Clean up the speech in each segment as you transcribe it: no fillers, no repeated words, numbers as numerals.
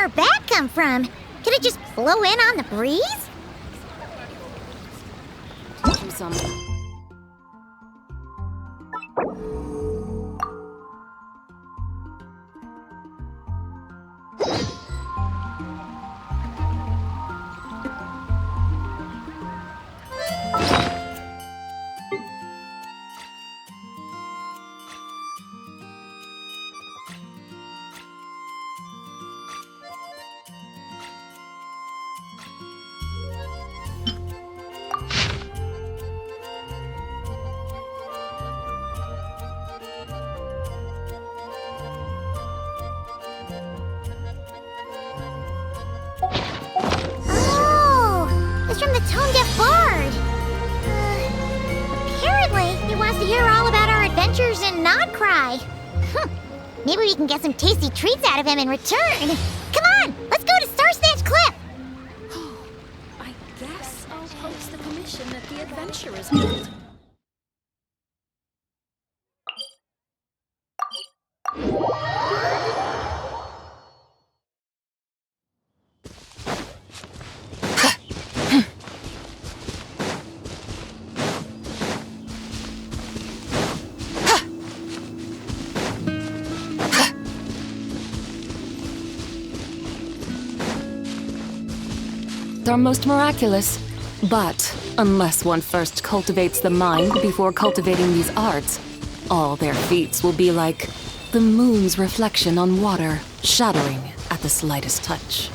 our back come from? Could it just blow in on the breeze? Some. Maybe we can get some tasty treats out of him in return. Come on, let's go to Star Snatch Cliff. I guess I'll post the commission that the adventurers built. Are most miraculous. But unless one first cultivates the mind before cultivating these arts, all their feats will be like the moon's reflection on water, shattering at the slightest touch.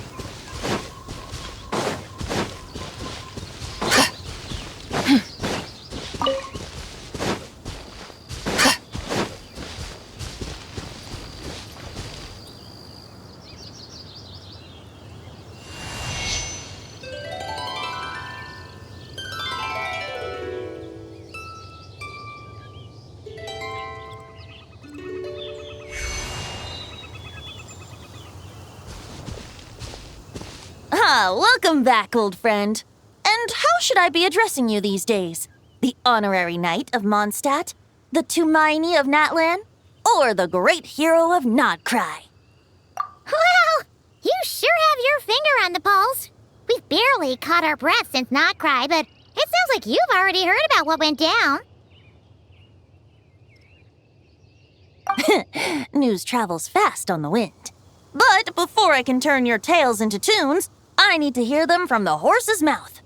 Welcome back, old friend. And how should I be addressing you these days? The honorary knight of Mondstadt? The Tumaini of Natlan? Or the great hero of Nodcry? Well, you sure have your finger on the pulse. We've barely caught our breath since Nodcry, but it sounds like you've already heard about what went down. News travels fast on the wind. But before I can turn your tales into tunes, I need to hear them from the horse's mouth.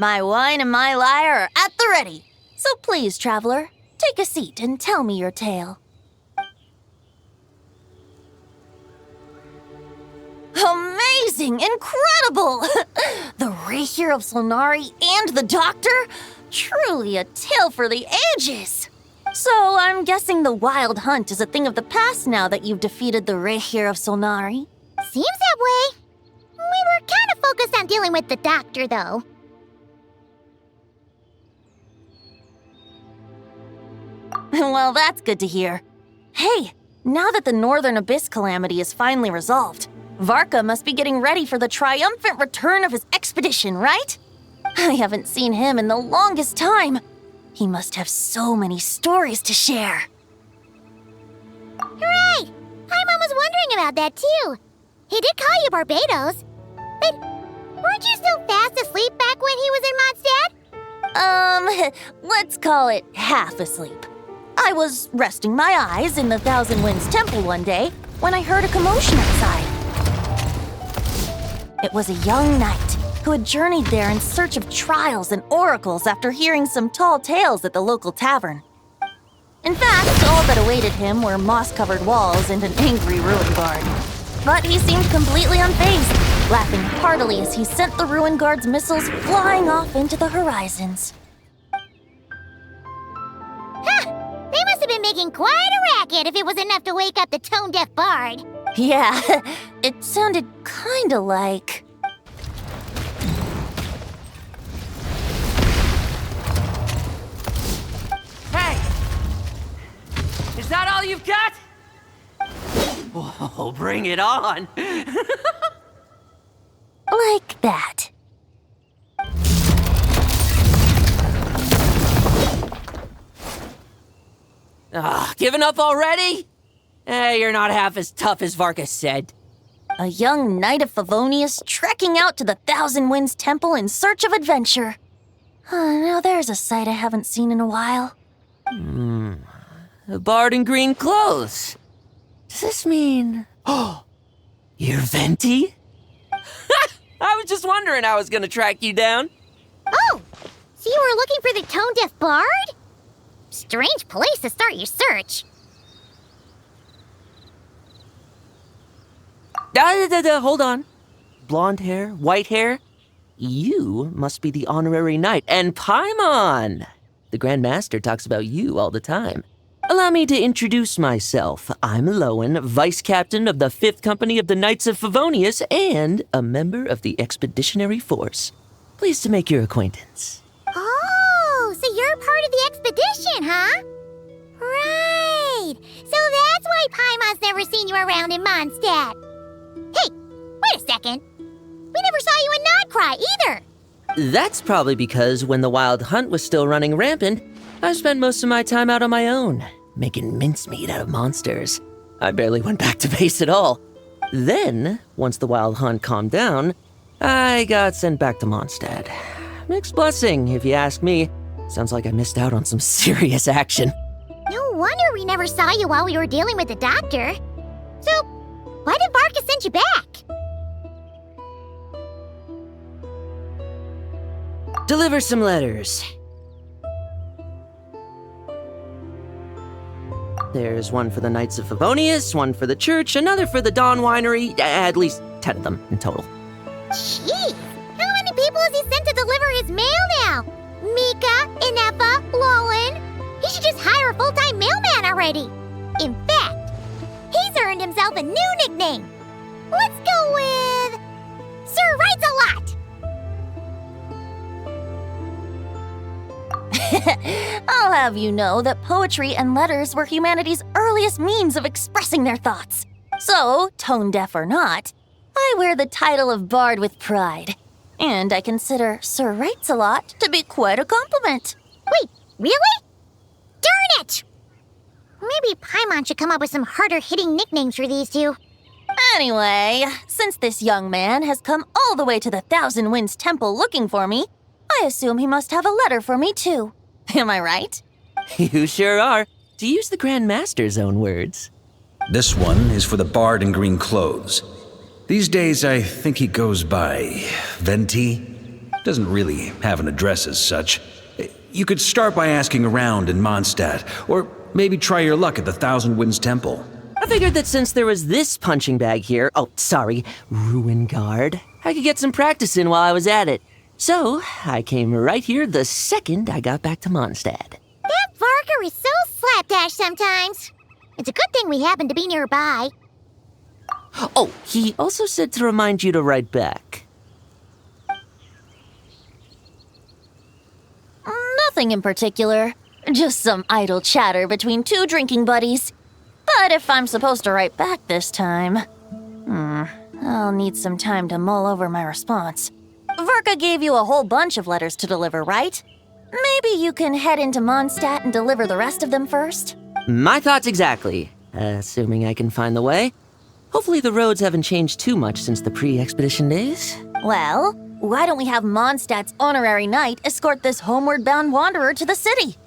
My wine and my lyre are at the ready. So please, traveler, take a seat and tell me your tale. Amazing! Incredible! The Rahier of Solnari and the Doctor? Truly a tale for the ages! So, I'm guessing the wild hunt is a thing of the past now that you've defeated the Rahier of Solnari? Seems that way. We were kind of focused on dealing with the Doctor, though. Well, that's good to hear. Hey, now that the Northern Abyss calamity is finally resolved, Varka must be getting ready for the triumphant return of his expedition, right? I haven't seen him in the longest time. He must have so many stories to share. Hooray! Paimon was wondering about that, too. He did call you Barbados. But weren't you still fast asleep back when he was in Mondstadt? Let's call it half asleep. I was resting my eyes in the Thousand Winds Temple one day when I heard a commotion outside. It was a young knight who had journeyed there in search of trials and oracles after hearing some tall tales at the local tavern. In fact, all that awaited him were moss-covered walls and an angry ruin guard. But he seemed completely unfazed, laughing heartily as he sent the ruin guard's missiles flying off into the horizons. Huh! They must have been making quite a racket if it was enough to wake up the tone-deaf bard. Yeah, it sounded kinda like... Is that all you've got? Whoa, bring it on! Like that. Giving up already? You're not half as tough as Varka said. A young knight of Favonius trekking out to the Thousand Winds Temple in search of adventure. Now there's a sight I haven't seen in a while. A bard in green clothes. Does this mean... Oh, you're Venti? I was just wondering how I was gonna track you down. Oh, so you were looking for the tone-deaf bard? Strange place to start your search. Hold on. Blonde hair, white hair. You must be the honorary knight. And Paimon! The Grand Master talks about you all the time. Allow me to introduce myself. I'm Lowen, Vice Captain of the 5th Company of the Knights of Favonius and a member of the Expeditionary Force. Pleased to make your acquaintance. Oh, so you're part of the expedition, huh? Right. So that's why Paimon's never seen you around in Mondstadt. Hey, wait a second. We never saw you in Nodcry either. That's probably because when the Wild Hunt was still running rampant, I spent most of my time out on my own, making mincemeat out of monsters. I barely went back to base at all. Then, once the Wild Hunt calmed down, I got sent back to Mondstadt. Mixed blessing, if you ask me. Sounds like I missed out on some serious action. No wonder we never saw you while we were dealing with the doctor. So, why did Varka send you back? Deliver some letters. There's one for the Knights of Favonius, one for the church, another for the Dawn Winery, at least 10 of them in total. Jeez, how many people has he sent to deliver his mail now? Mika, Inefa, Lowen. He should just hire a full-time mailman already. In fact, he's earned himself a new nickname. Let's go with... Sir Writes a Lot. I'll have you know that poetry and letters were humanity's earliest means of expressing their thoughts. So, tone deaf or not, I wear the title of Bard with pride. And I consider Sir Writes a Lot to be quite a compliment. Wait, really? Darn it! Maybe Paimon should come up with some harder-hitting nicknames for these two. Anyway, since this young man has come all the way to the Thousand Winds Temple looking for me, I assume he must have a letter for me too. Am I right? You sure are. To use the Grand Master's own words. This one is for the bard in green clothes. These days, I think he goes by Venti. Doesn't really have an address as such. You could start by asking around in Mondstadt, or maybe try your luck at the Thousand Winds Temple. I figured that since there was this punching bag here, Ruin Guard, I could get some practice in while I was at it. So, I came right here the second I got back to Mondstadt. That Varka is so slapdash sometimes. It's a good thing we happen to be nearby. Oh, he also said to remind you to write back. Nothing in particular. Just some idle chatter between two drinking buddies. But if I'm supposed to write back this time... I'll need some time to mull over my response. Varka gave you a whole bunch of letters to deliver, right? Maybe you can head into Mondstadt and deliver the rest of them first? My thoughts exactly. Assuming I can find the way. Hopefully the roads haven't changed too much since the pre-expedition days. Well, why don't we have Mondstadt's honorary knight escort this homeward-bound wanderer to the city?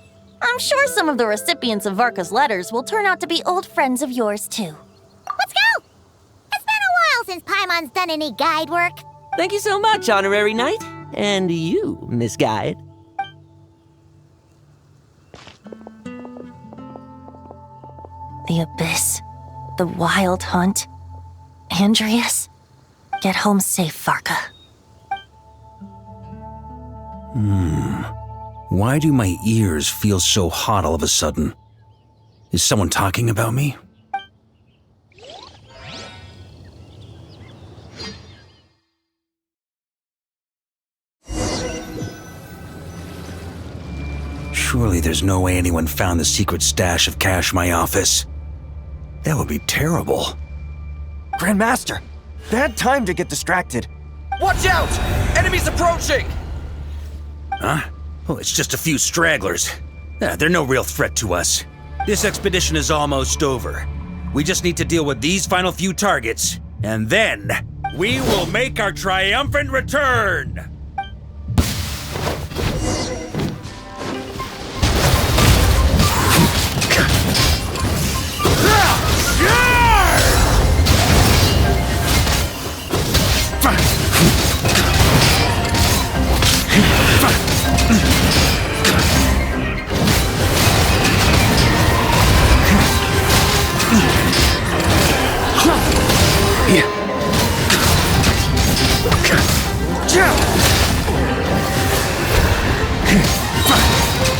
I'm sure some of the recipients of Varka's letters will turn out to be old friends of yours, too. Let's go! It's been a while since Paimon's done any guide work. Thank you so much, honorary knight. And you, Miss Guide. The Abyss. The Wild Hunt. Andreas. Get home safe, Varka. Why do my ears feel so hot all of a sudden? Is someone talking about me? Surely there's no way anyone found the secret stash of cash in my office. That would be terrible. Grandmaster, bad time to get distracted. Watch out! Enemies approaching! Huh? Oh, it's just a few stragglers. They're no real threat to us. This expedition is almost over. We just need to deal with these final few targets, and then we will make our triumphant return!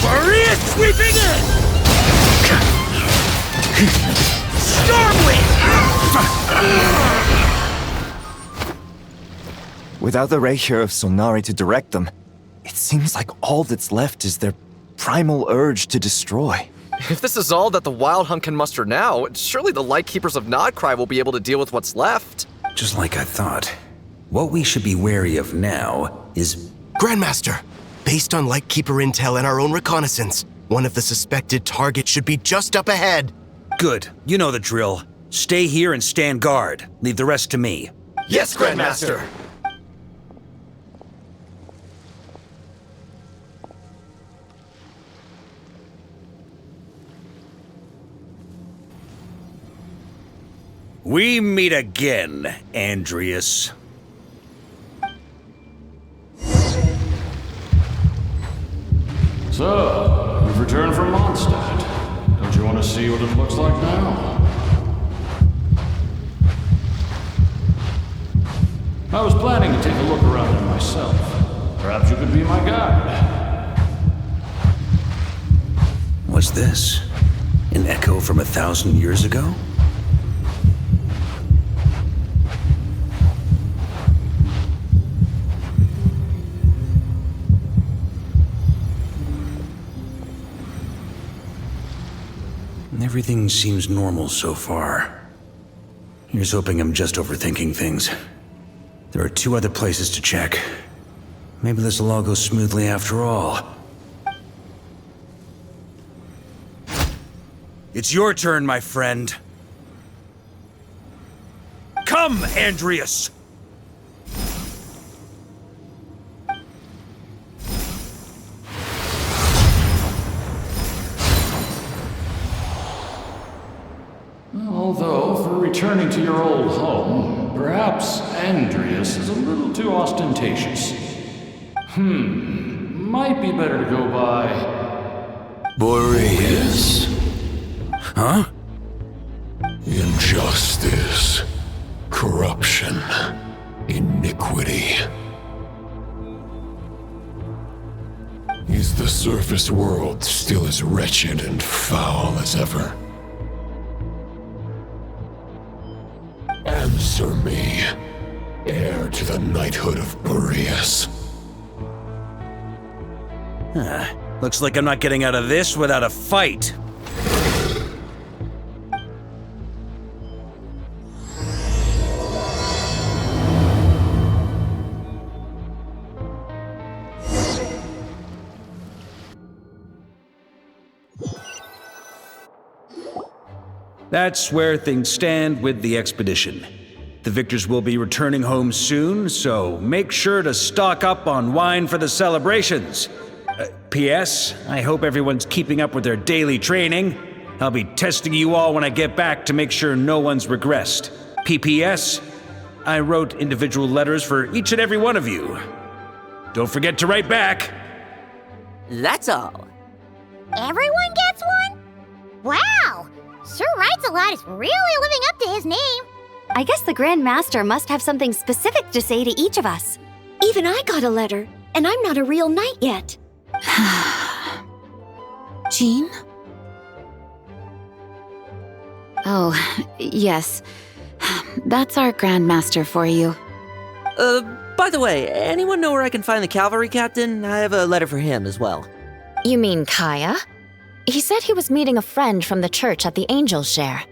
Maria sweeping in! Stormwind! Without the ray here of Solnari to direct them, it seems like all that's left is their primal urge to destroy. If this is all that the Wild Hunt can muster now, surely the Lightkeepers of Nodcry will be able to deal with what's left. Just like I thought. What we should be wary of now is... Grandmaster, based on Lightkeeper intel and our own reconnaissance, one of the suspected targets should be just up ahead. Good. You know the drill. Stay here and stand guard. Leave the rest to me. Yes, Grandmaster! We meet again, Andreas. So, we've returned from Mondstadt. Don't you want to see what it looks like now? I was planning to take a look around it myself. Perhaps you could be my guide. What's this? An echo from 1,000 years ago? Everything seems normal so far. Here's hoping I'm just overthinking things. There are 2 other places to check. Maybe this will all go smoothly after all. It's your turn, my friend. Come, Andreas! Although, for returning to your old home, perhaps Andreas is a little too ostentatious. Might be better to go by... Boreas. Huh? Injustice. Corruption. Iniquity. Is the surface world still as wretched and foul as ever? Answer me, heir to the knighthood of Boreas. Looks like I'm not getting out of this without a fight. That's where things stand with the expedition. The victors will be returning home soon, so make sure to stock up on wine for the celebrations. P.S. I hope everyone's keeping up with their daily training. I'll be testing you all when I get back to make sure no one's regressed. P.P.S. I wrote individual letters for each and every one of you. Don't forget to write back. That's all. Everyone gets one? Wow! Sir Writes-A-Lot is really living up to his name. I guess the Grand Master must have something specific to say to each of us. Even I got a letter, and I'm not a real knight yet. Jean? Oh, yes. That's our Grandmaster for you. By the way, anyone know where I can find the cavalry captain? I have a letter for him as well. You mean Kaya? He said he was meeting a friend from the church at the Angel Share.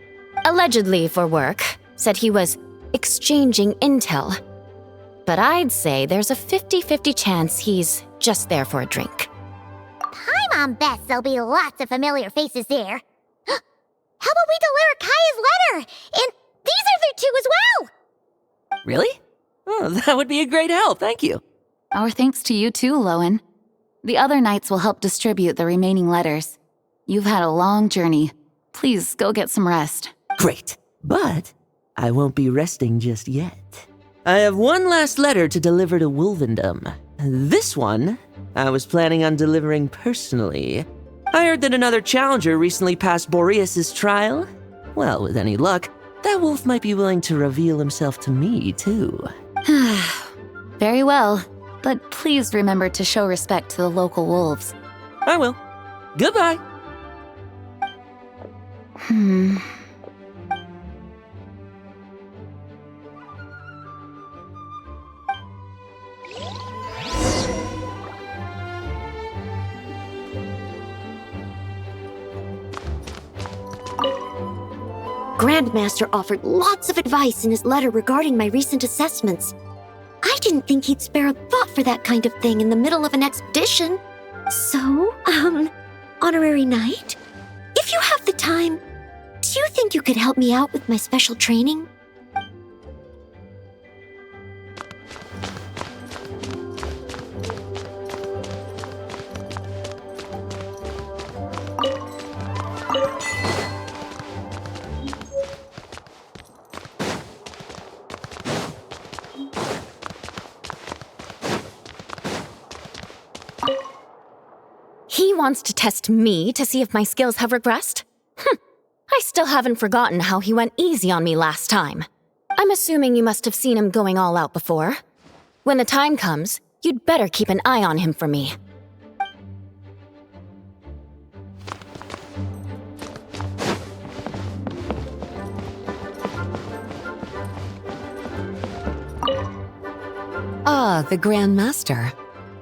Allegedly for work. Said he was exchanging intel. But I'd say there's a 50-50 chance he's just there for a drink. Paimon bets there'll be lots of familiar faces there. How about we deliver Kaya's letter? And these other two as well! Really? Oh, that would be a great help, thank you. Our thanks to you too, Lowen. The other knights will help distribute the remaining letters. You've had a long journey. Please go get some rest. Great, but I won't be resting just yet. I have one last letter to deliver to Wolvendom. This one, I was planning on delivering personally. I heard that another challenger recently passed Boreas' trial. Well, with any luck, that wolf might be willing to reveal himself to me, too. Very well, but please remember to show respect to the local wolves. I will. Goodbye. Grandmaster offered lots of advice in his letter regarding my recent assessments. I didn't think he'd spare a thought for that kind of thing in the middle of an expedition. So, Honorary Knight, if you have the time, do you think you could help me out with my special training? He wants to test me to see if my skills have regressed? I still haven't forgotten how he went easy on me last time. I'm assuming you must have seen him going all out before. When the time comes, you'd better keep an eye on him for me. Ah, the Grand Master.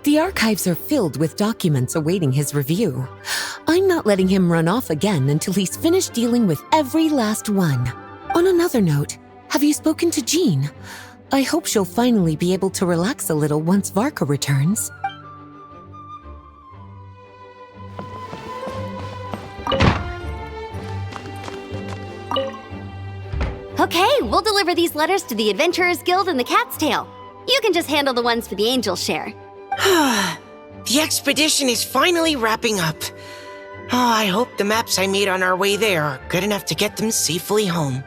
The archives are filled with documents awaiting his review. I'm not letting him run off again until he's finished dealing with every last one. On another note, have you spoken to Jean? I hope she'll finally be able to relax a little once Varka returns. Okay, we'll deliver these letters to the Adventurers Guild and the Cat's Tail. You can just handle the ones for the Angel Share. The expedition is finally wrapping up. Oh, I hope the maps I made on our way there are good enough to get them safely home.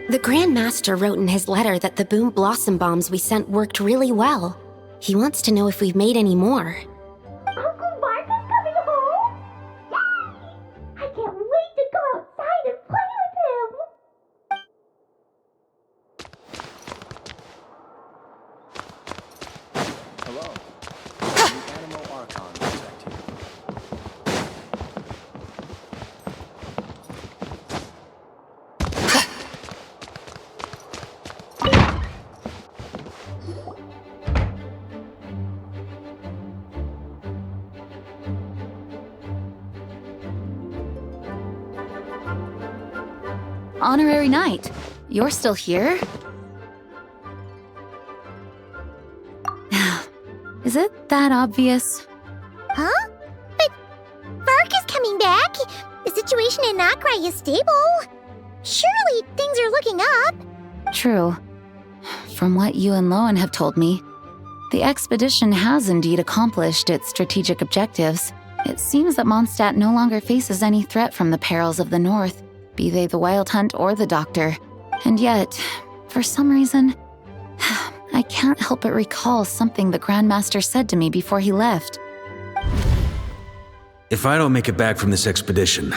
The Grand Master wrote in his letter that the Boom Blossom bombs we sent worked really well. He wants to know if we've made any more. Uncle Varka's coming home? Yay! I can't wait to go outside and play with him! Hello. The Animal Archon protect you. Honorary Knight, you're still here? Is it that obvious? Huh? But Varka's coming back. The situation in Nakrai is stable. Surely things are looking up. True. From what you and Lowen have told me, the expedition has indeed accomplished its strategic objectives. It seems that Mondstadt no longer faces any threat from the perils of the North, be they the Wild Hunt or the Doctor. And yet, for some reason, I can't help but recall something the Grandmaster said to me before he left. If I don't make it back from this expedition,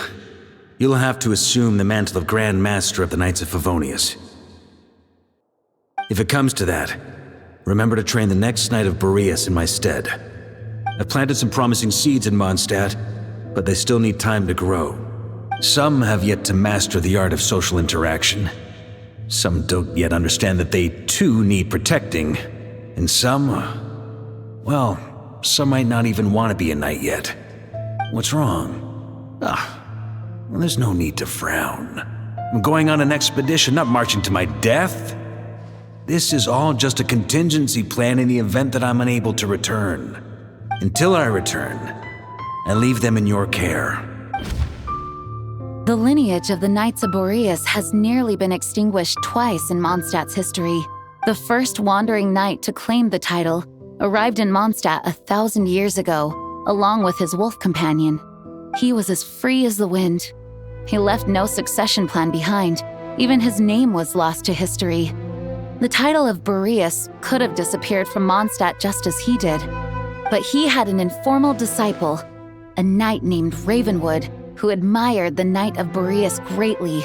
you'll have to assume the mantle of Grand Master of the Knights of Favonius. If it comes to that, remember to train the next Knight of Boreas in my stead. I've planted some promising seeds in Mondstadt, but they still need time to grow. Some have yet to master the art of social interaction. Some don't yet understand that they too need protecting. And some, well, some might not even want to be a knight yet. What's wrong? Well, there's no need to frown. I'm going on an expedition, not marching to my death. This is all just a contingency plan in the event that I'm unable to return. Until I return, I leave them in your care. The lineage of the Knights of Boreas has nearly been extinguished twice in Mondstadt's history. The first wandering knight to claim the title arrived in Mondstadt 1,000 years ago, along with his wolf companion. He was as free as the wind. He left no succession plan behind. Even his name was lost to history. The title of Boreas could have disappeared from Mondstadt just as he did. But he had an informal disciple, a knight named Ravenwood, who admired the Knight of Boreas greatly.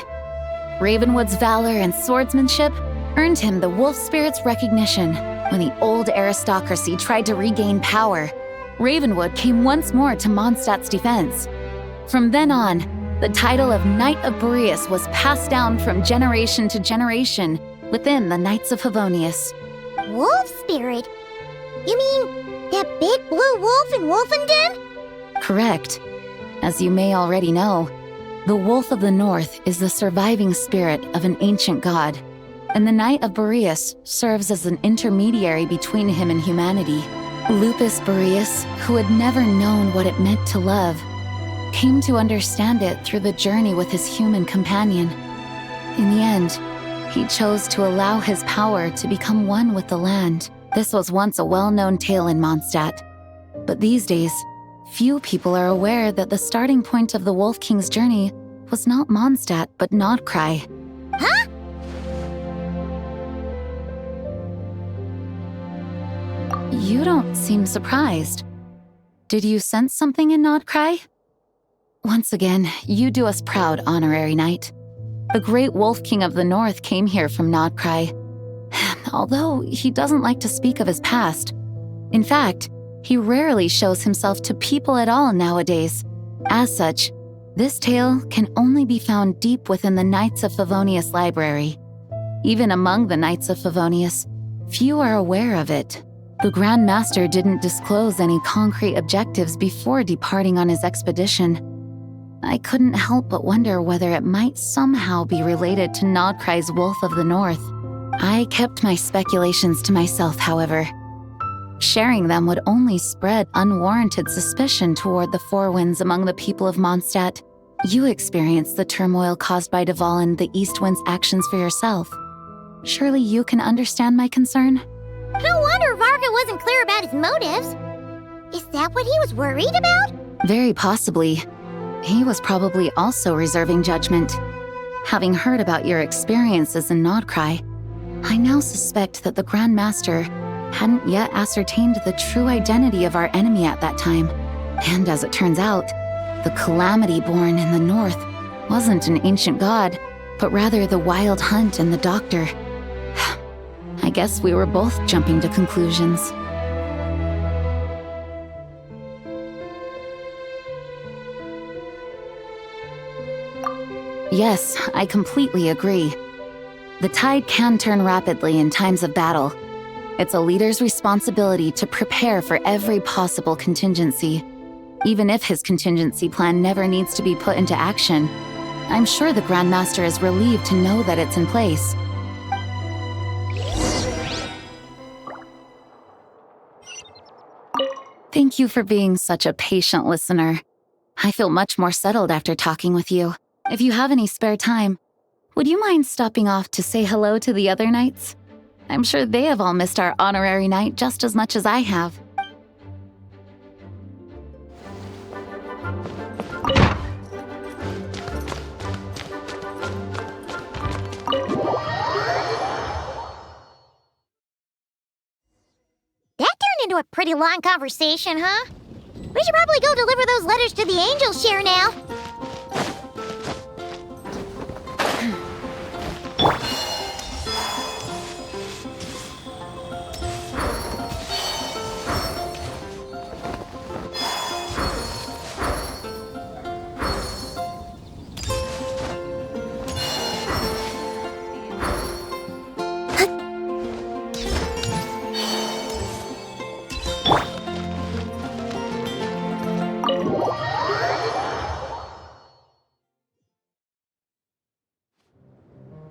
Ravenwood's valor and swordsmanship earned him the wolf spirit's recognition. When the old aristocracy tried to regain power, Ravenwood came once more to Mondstadt's defense. From then on, the title of Knight of Boreas was passed down from generation to generation within the Knights of Favonius. Wolf spirit? You mean that big blue wolf in Wolfenden? Correct. As you may already know, the Wolf of the North is the surviving spirit of an ancient god, and the Knight of Boreas serves as an intermediary between him and humanity. Lupus Boreas, who had never known what it meant to love, came to understand it through the journey with his human companion. In the end, he chose to allow his power to become one with the land. This was once a well-known tale in Mondstadt, but these days, few people are aware that the starting point of the Wolf King's journey was not Mondstadt, but Nodcry. Huh? You don't seem surprised. Did you sense something in Nodcry? Once again, you do us proud, Honorary Knight. The great Wolf King of the North came here from Nodcry. Although he doesn't like to speak of his past. In fact, he rarely shows himself to people at all nowadays. As such, this tale can only be found deep within the Knights of Favonius library. Even among the Knights of Favonius, few are aware of it. The Grand Master didn't disclose any concrete objectives before departing on his expedition. I couldn't help but wonder whether it might somehow be related to Nodcry's Wolf of the North. I kept my speculations to myself, however. Sharing them would only spread unwarranted suspicion toward the Four Winds among the people of Mondstadt. You experienced the turmoil caused by Dvalin, the East Wind's actions for yourself. Surely you can understand my concern? No wonder Varka wasn't clear about his motives. Is that what he was worried about? Very possibly. He was probably also reserving judgment. Having heard about your experiences in Nodcry, I now suspect that the Grand Master hadn't yet ascertained the true identity of our enemy at that time. And as it turns out, the calamity born in the north wasn't an ancient god, but rather the Wild Hunt and the Doctor. I guess we were both jumping to conclusions. Yes, I completely agree. The tide can turn rapidly in times of battle. It's a leader's responsibility to prepare for every possible contingency. Even if his contingency plan never needs to be put into action, I'm sure the Grand Master is relieved to know that it's in place. Thank you for being such a patient listener. I feel much more settled after talking with you. If you have any spare time, would you mind stopping off to say hello to the other knights? I'm sure they have all missed our honorary knight just as much as I have. That turned into a pretty long conversation, huh? We should probably go deliver those letters to the Angel Share now.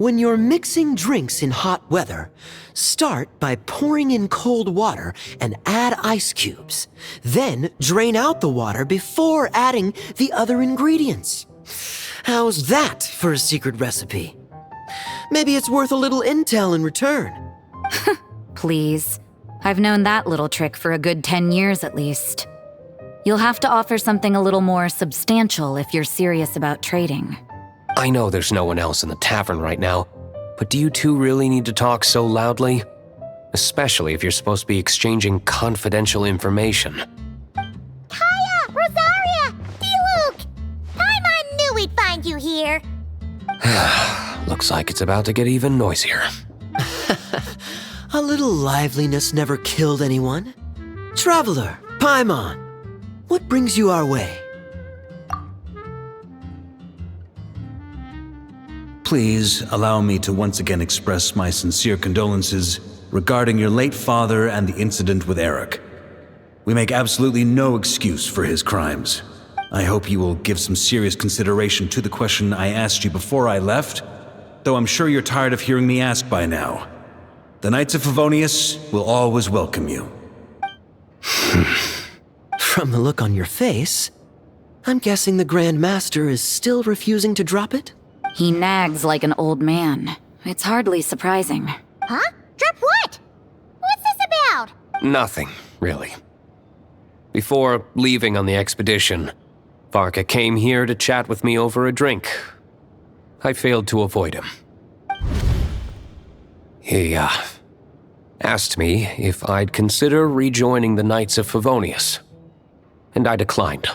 When you're mixing drinks in hot weather, start by pouring in cold water and add ice cubes. Then drain out the water before adding the other ingredients. How's that for a secret recipe? Maybe it's worth a little intel in return. Please. I've known that little trick for a good 10 years at least. You'll have to offer something a little more substantial if you're serious about trading. I know there's no one else in the tavern right now, but do you two really need to talk so loudly? Especially if you're supposed to be exchanging confidential information. Kaya! Rosaria! D-Luke! Paimon knew we'd find you here! Looks like it's about to get even noisier. A little liveliness never killed anyone. Traveler, Paimon, what brings you our way? Please allow me to once again express my sincere condolences regarding your late father and the incident with Eric. We make absolutely no excuse for his crimes. I hope you will give some serious consideration to the question I asked you before I left, though I'm sure you're tired of hearing me ask by now. The Knights of Favonius will always welcome you. From the look on your face, I'm guessing the Grand Master is still refusing to drop it? He nags like an old man. It's hardly surprising. Huh? Drop what? What's this about? Nothing, really. Before leaving on the expedition, Varka came here to chat with me over a drink. I failed to avoid him. He, asked me if I'd consider rejoining the Knights of Favonius, and I declined.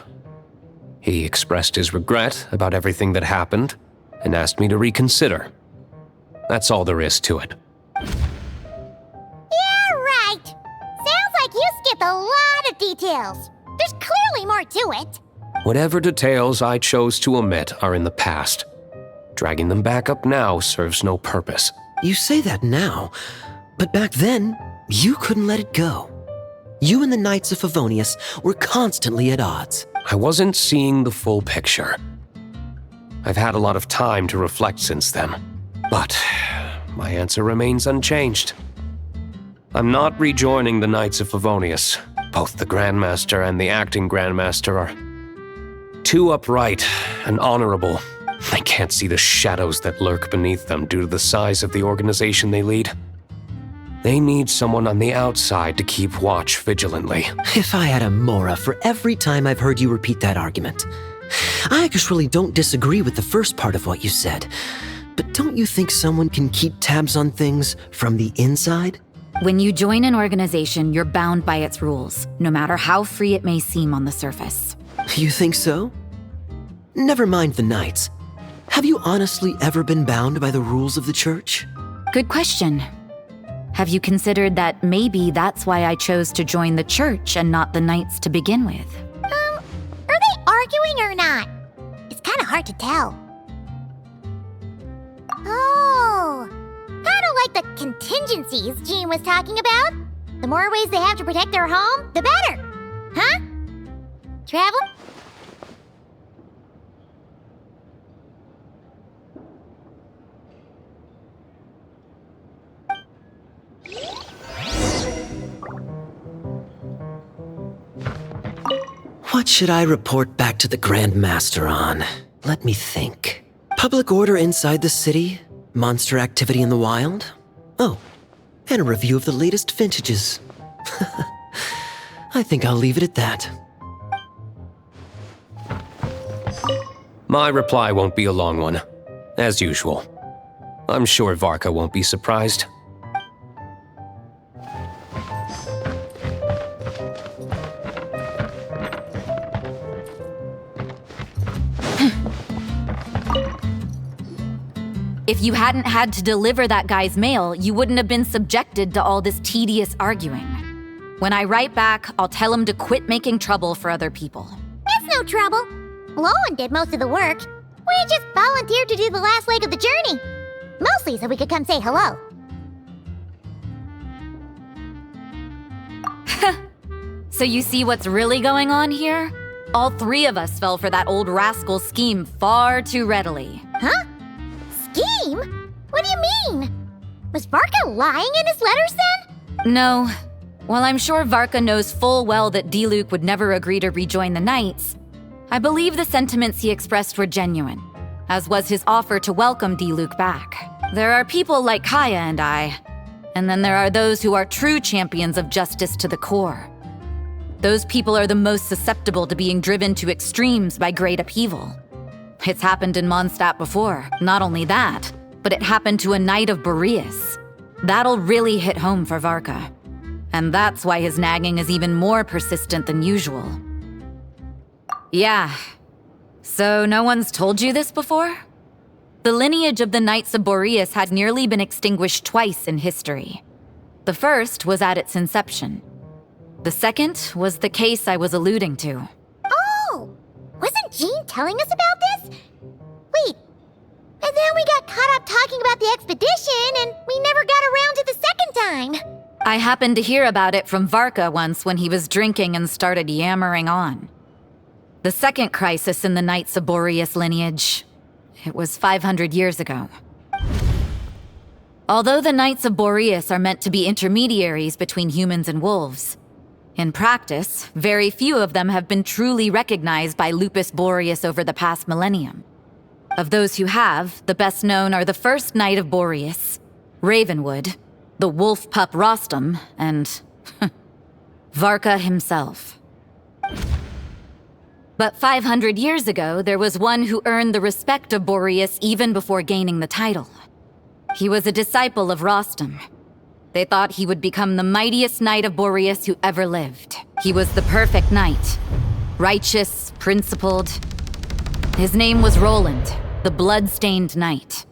He expressed his regret about everything that happened, and asked me to reconsider. That's all there is to it. Yeah, right. Sounds like you skipped a lot of details. There's clearly more to it. Whatever details I chose to omit are in the past. Dragging them back up now serves no purpose. You say that now, but back then, you couldn't let it go. You and the Knights of Favonius were constantly at odds. I wasn't seeing the full picture. I've had a lot of time to reflect since then, but my answer remains unchanged. I'm not rejoining the Knights of Favonius. Both the Grandmaster and the acting Grandmaster are too upright and honorable. I can't see the shadows that lurk beneath them due to the size of the organization they lead. They need someone on the outside to keep watch vigilantly. If I had a Mora for every time I've heard you repeat that argument. I actually don't disagree with the first part of what you said, but don't you think someone can keep tabs on things from the inside? When you join an organization, you're bound by its rules, no matter how free it may seem on the surface. You think so? Never mind the Knights. Have you honestly ever been bound by the rules of the Church? Good question. Have you considered that maybe that's why I chose to join the Church and not the Knights to begin with? Are they arguing or not? It's kind of hard to tell. Oh, kind of like the contingencies Jean was talking about. The more ways they have to protect their home, the better. Huh? Travel? What should I report back to the Grand Master on? Let me think. Public order inside the city? Monster activity in the wild? Oh, and a review of the latest vintages. I think I'll leave it at that. My reply won't be a long one, as usual. I'm sure Varka won't be surprised. If you hadn't had to deliver that guy's mail, you wouldn't have been subjected to all this tedious arguing. When I write back, I'll tell him to quit making trouble for other people. It's no trouble. Lowen did most of the work. We just volunteered to do the last leg of the journey. Mostly so we could come say hello. So you see what's really going on here? All three of us fell for that old rascal's scheme far too readily. Huh? Scheme? What do you mean? Was Varka lying in his letters then? No. While I'm sure Varka knows full well that Diluc would never agree to rejoin the Knights, I believe the sentiments he expressed were genuine, as was his offer to welcome Diluc back. There are people like Kaya and I, and then there are those who are true champions of justice to the core. Those people are the most susceptible to being driven to extremes by great upheaval. It's happened in Mondstadt before. Not only that, but it happened to a Knight of Boreas. That'll really hit home for Varka. And that's why his nagging is even more persistent than usual. Yeah. So no one's told you this before? The lineage of the Knights of Boreas had nearly been extinguished twice in history. The first was at its inception. The second was the case I was alluding to. Oh! Wasn't Jean telling us about this? Wait. And then we got caught up talking about the expedition, and we never got around to the second time. I happened to hear about it from Varka once when he was drinking and started yammering on. The second crisis in the Knights of Boreas lineage. It was 500 years ago. Although the Knights of Boreas are meant to be intermediaries between humans and wolves, in practice, very few of them have been truly recognized by Lupus Boreas over the past millennium. Of those who have, the best known are the first Knight of Boreas, Ravenwood, the wolf pup Rostam, and Varka himself. But 500 years ago, there was one who earned the respect of Boreas even before gaining the title. He was a disciple of Rostam. They thought he would become the mightiest Knight of Boreas who ever lived. He was the perfect knight. Righteous, principled. His name was Roland, the blood-stained knight.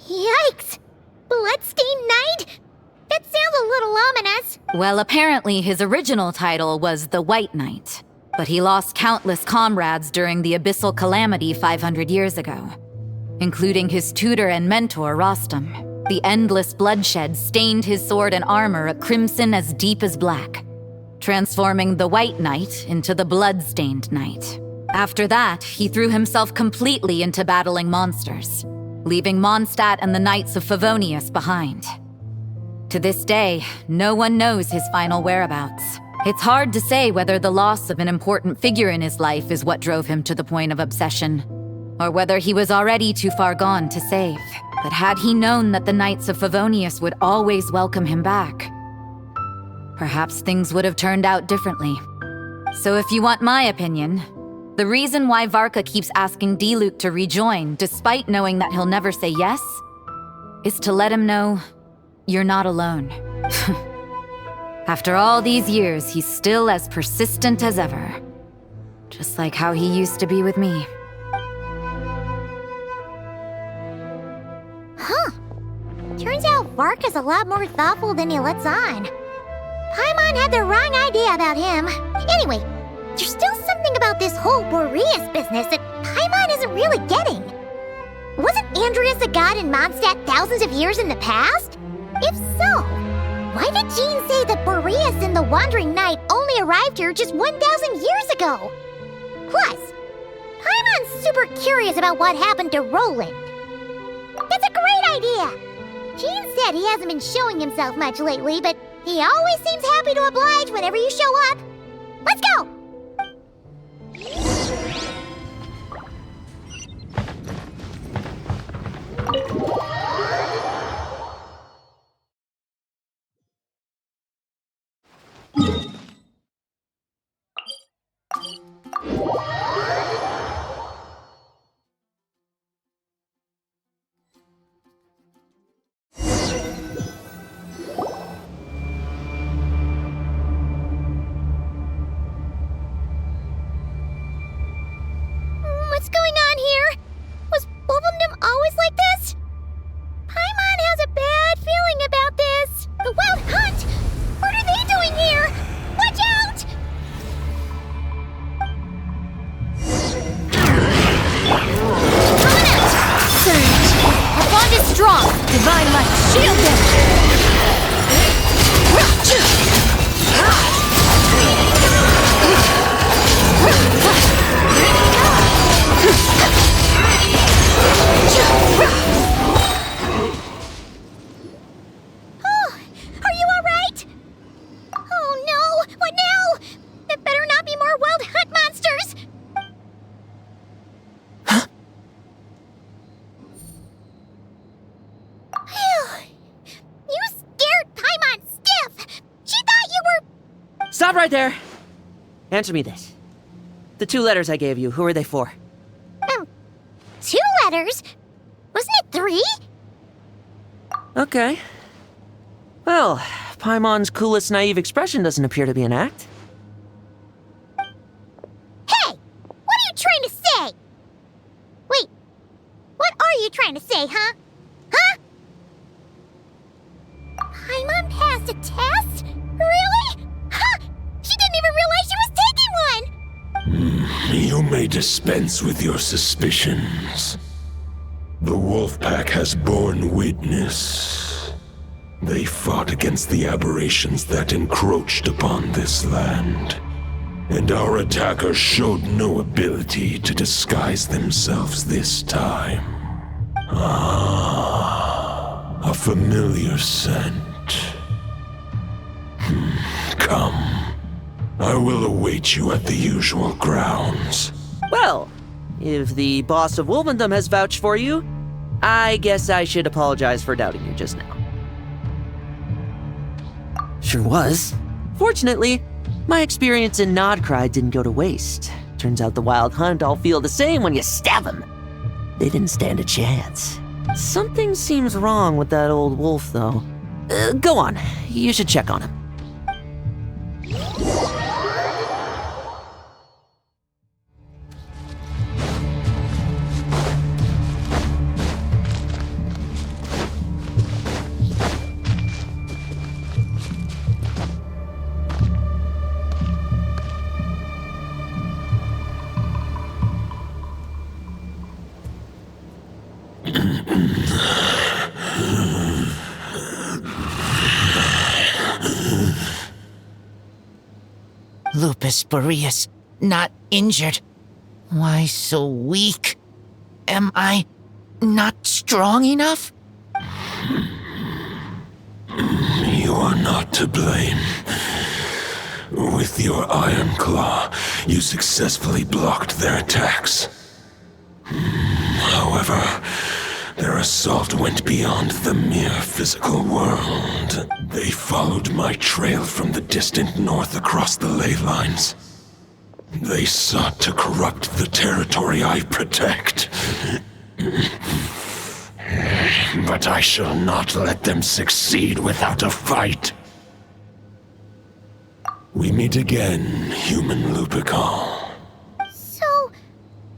Yikes! Bloodstained Knight? That sounds a little ominous. Well, apparently his original title was the White Knight, but he lost countless comrades during the Abyssal Calamity 500 years ago, including his tutor and mentor, Rostam. The endless bloodshed stained his sword and armor a crimson as deep as black, transforming the White Knight into the Blood-Stained Knight. After that, he threw himself completely into battling monsters, leaving Mondstadt and the Knights of Favonius behind. To this day, no one knows his final whereabouts. It's hard to say whether the loss of an important figure in his life is what drove him to the point of obsession, or whether he was already too far gone to save. But had he known that the Knights of Favonius would always welcome him back, perhaps things would have turned out differently. So if you want my opinion, the reason why Varka keeps asking Diluc to rejoin, despite knowing that he'll never say yes, is to let him know you're not alone. After all these years, he's still as persistent as ever. Just like how he used to be with me. Huh. Turns out Varka's a lot more thoughtful than he lets on. Paimon had the wrong idea about him. Anyway, there's still something about this whole Boreas business that Paimon isn't really getting. Wasn't Andreas a god in Mondstadt thousands of years in the past? If so, why did Jean say that Boreas and the Wandering Knight only arrived here just 1,000 years ago? Plus, Paimon's super curious about what happened to Roland. That's a great idea! Jean said he hasn't been showing himself much lately, but he always seems happy to oblige whenever you show up. Let's go! What's going on here? Was Bulbumdum always like this? Paimon has a bad feeling about this. The Wild Hunt? What are they doing here? Watch out! Coming out! Surge! Our bond is strong! Divine Light, shield them! You scared Paimon stiff! She thought you were... Stop right there! Answer me this. The 2 letters I gave you, who are they for? 2 letters? Wasn't it 3? Okay. Well, Paimon's coolest naive expression doesn't appear to be an act. Hey! What are you trying to say? Wait, what are you trying to say, huh? Huh? Paimon passed a test? Really? Huh! She didn't even realize she was taking one! You may dispense with your suspicions. The wolf pack has borne witness. They fought against the aberrations that encroached upon this land, and our attackers showed no ability to disguise themselves this time. Ah, a familiar scent. Come. I will await you at the usual grounds. Well, if the boss of Wolvendom has vouched for you, I guess I should apologize for doubting you just now. Sure was. Fortunately, my experience in Nodcry didn't go to waste. Turns out the Wild Hunt all feel the same when you stab them. They didn't stand a chance. Something seems wrong with that old wolf, though. Go on, you should check on him. Lupus Majoris, not injured. Why so weak? Am I not strong enough? You are not to blame. With your Iron Claw, you successfully blocked their attacks. However, their assault went beyond the mere physical world. They followed my trail from the distant north across the ley lines. They sought to corrupt the territory I protect. But I shall not let them succeed without a fight. We meet again, human Lupical. So,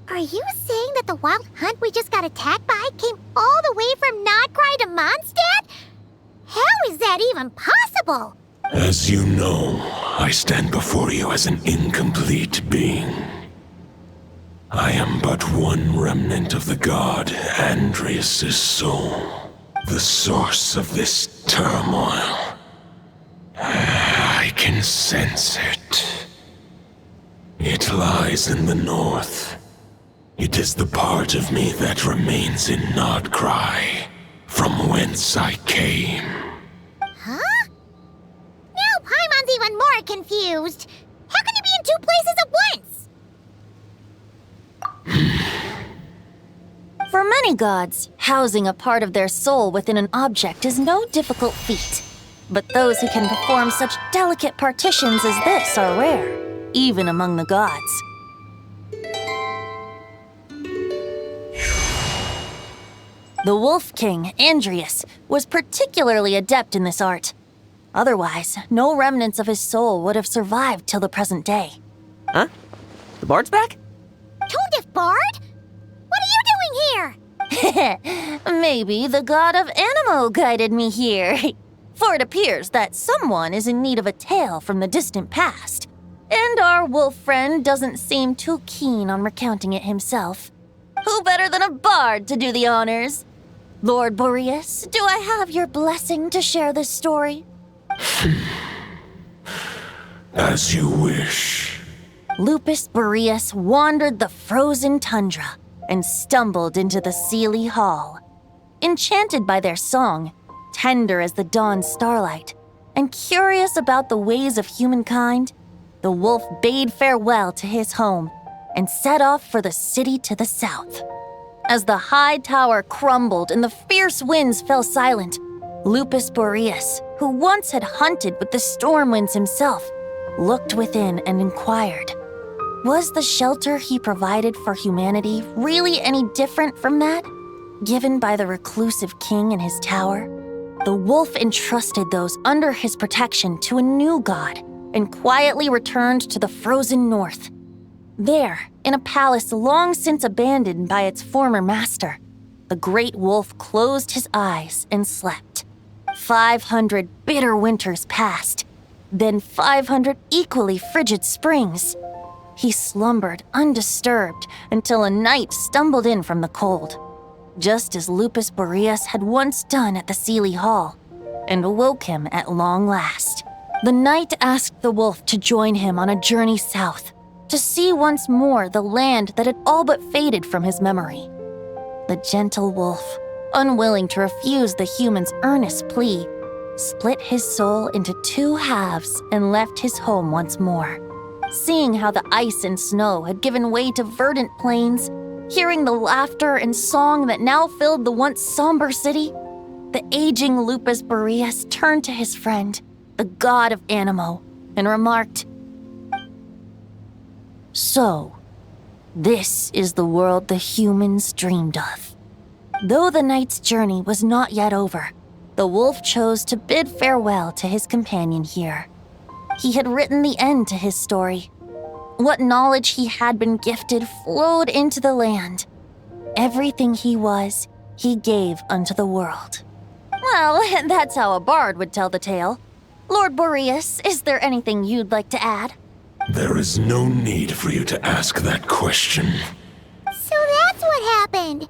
are you saying that the Wild Hunt we just got attacked by came all the way from Nodcry to Mondstadt? How is that even possible? As you know, I stand before you as an incomplete being. I am but one remnant of the god Andrias' soul, the source of this turmoil. I can sense it. It lies in the north. It is the part of me that remains in Nodcry, from whence I came. Huh? Now Paimon's even more confused. How can you be in 2 places at once? For many gods, housing a part of their soul within an object is no difficult feat. But those who can perform such delicate partitions as this are rare, even among the gods. The Wolf King, Andrias, was particularly adept in this art. Otherwise, no remnants of his soul would have survived till the present day. Huh? The bard's back? Toadif Bard? What are you doing here? Maybe the god of Animo guided me here. For it appears that someone is in need of a tale from the distant past. And our wolf friend doesn't seem too keen on recounting it himself. Who better than a bard to do the honors? Lord Boreas, do I have your blessing to share this story? As you wish. Lupus Boreas wandered the frozen tundra and stumbled into the Seelie Hall. Enchanted by their song, tender as the dawn starlight, and curious about the ways of humankind, the wolf bade farewell to his home and set off for the city to the south. As the high tower crumbled and the fierce winds fell silent, Lupus Majoris, who once had hunted with the storm winds himself, looked within and inquired, was the shelter he provided for humanity really any different from that given by the reclusive king in his tower? The wolf entrusted those under his protection to a new god and quietly returned to the frozen north. There, in a palace long since abandoned by its former master, the great wolf closed his eyes and slept. 500 bitter winters passed, then 500 equally frigid springs. He slumbered undisturbed until a night stumbled in from the cold, just as Lupus Majoris had once done at the Seelie Hall, and awoke him at long last. The night asked the wolf to join him on a journey south, to see once more the land that had all but faded from his memory. The gentle wolf, unwilling to refuse the human's earnest plea, split his soul into 2 halves and left his home once more. Seeing how the ice and snow had given way to verdant plains, hearing the laughter and song that now filled the once somber city, the aging Lupus Majoris turned to his friend, the god of Animo, and remarked, "So, this is the world the humans dreamed of." Though the night's journey was not yet over, the wolf chose to bid farewell to his companion here. He had written the end to his story. What knowledge he had been gifted flowed into the land. Everything he was, he gave unto the world. Well, that's how a bard would tell the tale. Lord Boreas, is there anything you'd like to add? There is no need for you to ask that question. So that's what happened.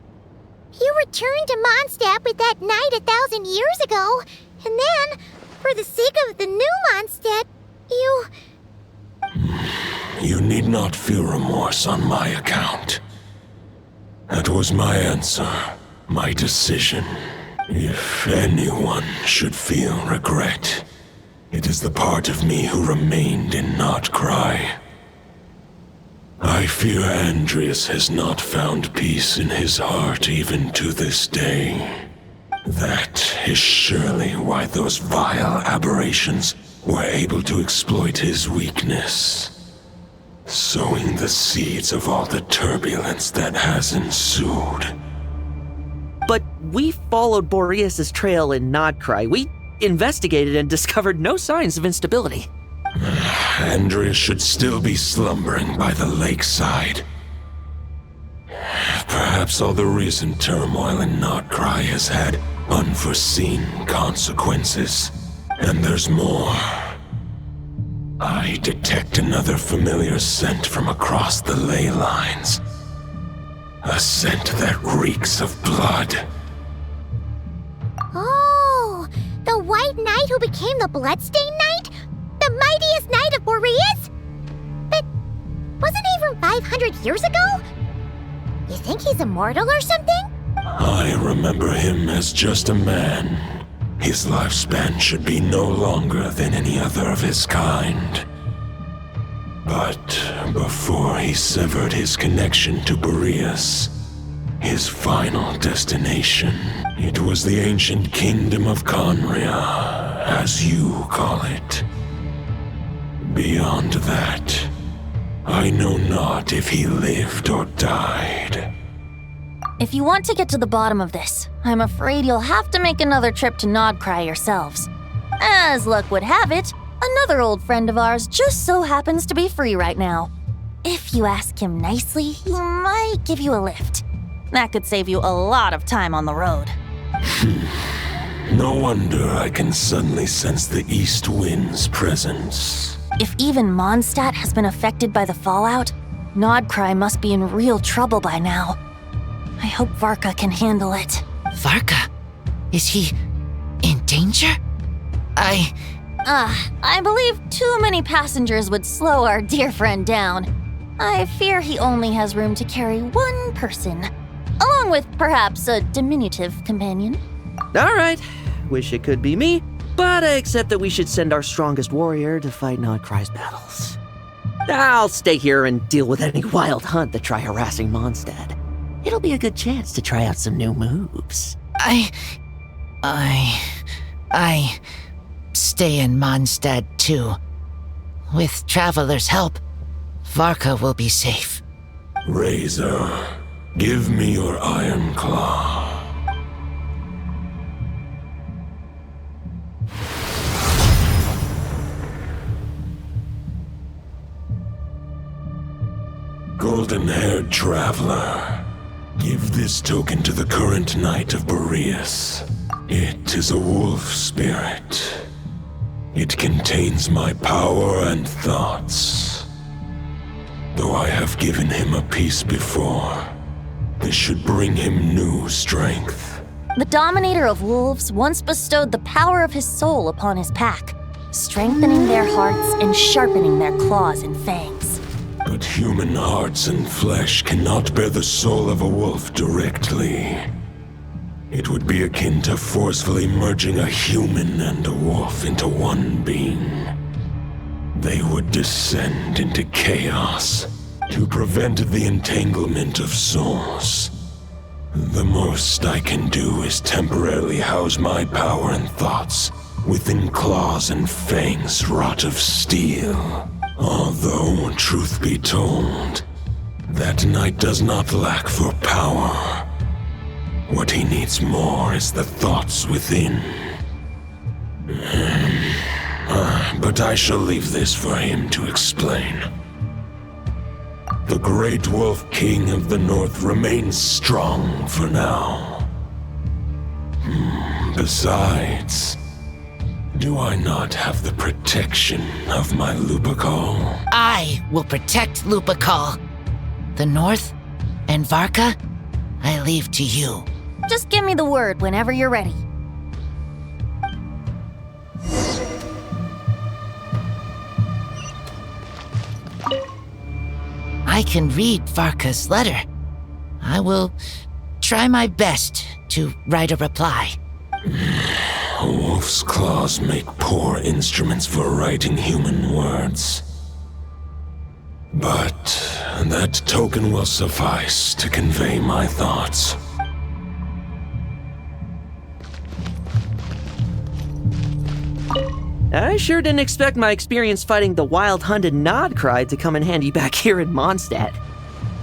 You returned to Mondstadt with that knight 1,000 years ago, and then, for the sake of the new Mondstadt, you... You need not feel remorse on my account. That was my answer, my decision. If anyone should feel regret, it is the part of me who remained in Notcry. I fear Andreas has not found peace in his heart even to this day. That is surely why those vile aberrations were able to exploit his weakness, sowing the seeds of all the turbulence that has ensued. But we followed Boreas' trail in Notcry. We investigated and discovered no signs of instability. Andreas should still be slumbering by the lakeside. Perhaps all the recent turmoil in Notcry has had unforeseen consequences. And there's more. I detect another familiar scent from across the ley lines. A scent that reeks of blood. Oh, the White Knight who became the Bloodstained Knight? The mightiest knight of Boreas? But wasn't he from 500 years ago? You think he's immortal or something? I remember him as just a man. His lifespan should be no longer than any other of his kind. But before he severed his connection to Boreas, his final destination, it was the ancient kingdom of Conria, as you call it. Beyond that, I know not if he lived or died. If you want to get to the bottom of this, I'm afraid you'll have to make another trip to Notcry yourselves. As luck would have it, another old friend of ours just so happens to be free right now. If you ask him nicely, he might give you a lift. That could save you a lot of time on the road. No wonder I can suddenly sense the east wind's presence. If even Mondstadt has been affected by the fallout, Notcry must be in real trouble by now. I hope Varka can handle it. Varka? Is he in danger? I believe too many passengers would slow our dear friend down. I fear he only has room to carry one person, along with perhaps a diminutive companion. All right, wish it could be me, but I accept that we should send our strongest warrior to fight Notcry's battles. I'll stay here and deal with any wild hunt that try harassing Mondstadt. It'll be a good chance to try out some new moves. I stay in Mondstadt too. With Traveler's help, Varka will be safe. Razor, give me your iron claw. Golden-haired traveler, give this token to the current knight of Boreas. It is a wolf spirit. It contains my power and thoughts. Though I have given him a piece before, this should bring him new strength. The Dominator of Wolves once bestowed the power of his soul upon his pack, strengthening their hearts and sharpening their claws and fangs. But human hearts and flesh cannot bear the soul of a wolf directly. It would be akin to forcefully merging a human and a wolf into one being. They would descend into chaos to prevent the entanglement of souls. The most I can do is temporarily house my power and thoughts within claws and fangs wrought of steel. Although, truth be told, that knight does not lack for power. What he needs more is the thoughts within. But I shall leave this for him to explain. The Great Wolf King of the North remains strong for now. Besides, do I not have the protection of my Lupacol? I will protect Lupacol. The North and Varka, I leave to you. Just give me the word whenever you're ready. I can read Varka's letter. I will try my best to write a reply. A wolf's claws make poor instruments for writing human words. But that token will suffice to convey my thoughts. I sure didn't expect my experience fighting the wild-hunted Nodcry to come in handy back here in Mondstadt.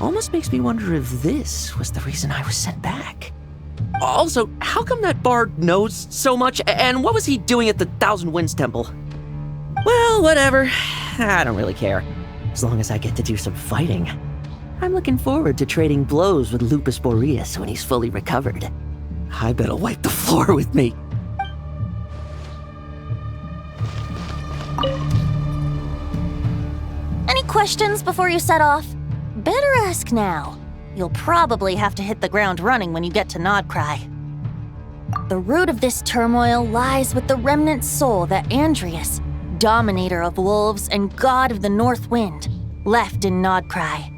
Almost makes me wonder if this was the reason I was sent back. Also, how come that bard knows so much, and what was he doing at the Thousand Winds Temple? Well, whatever. I don't really care, as long as I get to do some fighting. I'm looking forward to trading blows with Lupus Majoris when he's fully recovered. I bet he'll wipe the floor with me. Any questions before you set off? Better ask now. You'll probably have to hit the ground running when you get to Nodcry. The root of this turmoil lies with the remnant soul that Andrius, Dominator of Wolves and God of the North Wind, left in Nodcry.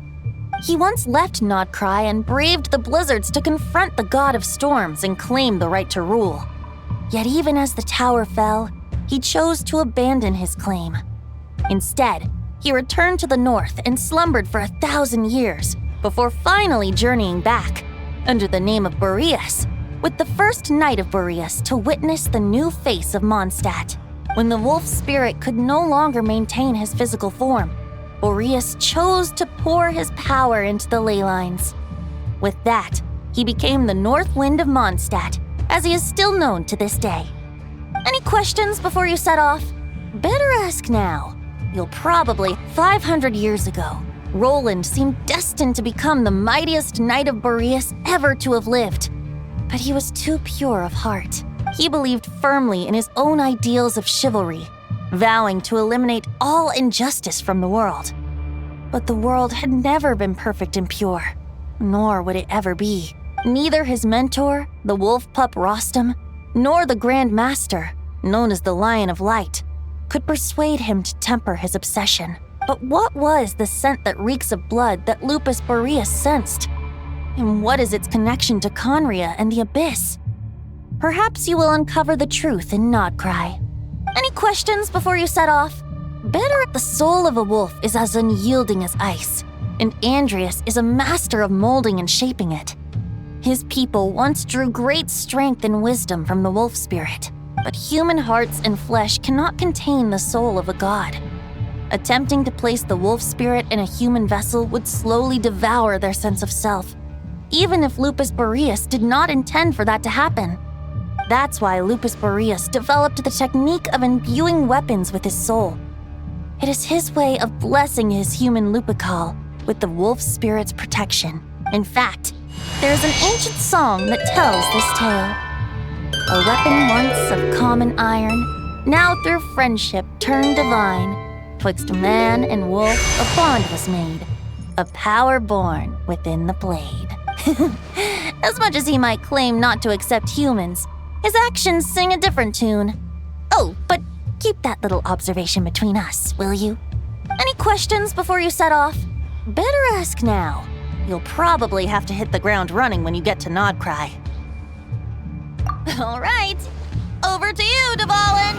He once left Nodcry and braved the blizzards to confront the God of Storms and claim the right to rule. Yet even as the tower fell, he chose to abandon his claim. Instead, he returned to the north and slumbered for 1,000 years, before finally journeying back, under the name of Boreas, with the first knight of Boreas to witness the new face of Mondstadt. When the wolf spirit could no longer maintain his physical form, Boreas chose to pour his power into the ley lines. With that, he became the North Wind of Mondstadt, as he is still known to this day. Any questions before you set off? Better ask now. You'll probably, 500 years ago, Roland seemed destined to become the mightiest knight of Boreas ever to have lived. But he was too pure of heart. He believed firmly in his own ideals of chivalry, vowing to eliminate all injustice from the world. But the world had never been perfect and pure, nor would it ever be. Neither his mentor, the wolf pup Rostam, nor the Grand Master, known as the Lion of Light, could persuade him to temper his obsession. But what was the scent that reeks of blood that Lupus Majoris sensed? And what is its connection to Conria and the Abyss? Perhaps you will uncover the truth in Nodcry. Any questions before you set off? The soul of a wolf is as unyielding as ice. and Andreas is a master of molding and shaping it. His people once drew great strength and wisdom from the wolf spirit, but human hearts and flesh cannot contain the soul of a god. Attempting to place the wolf spirit in a human vessel would slowly devour their sense of self, even if Lupus Majoris did not intend for that to happen. That's why Lupus Majoris developed the technique of imbuing weapons with his soul. It is his way of blessing his human Lupical with the wolf spirit's protection. In fact, there is an ancient song that tells this tale. A weapon once of common iron, now through friendship turned divine. Twixt man and wolf a bond was made, a power born within the blade. As much as he might claim not to accept humans, his actions sing a different tune. Oh, but keep that little observation between us, will you? Any questions before you set off? Better ask now. You'll probably have to hit the ground running when you get to Nodcry. All right, over to you, Dvalin!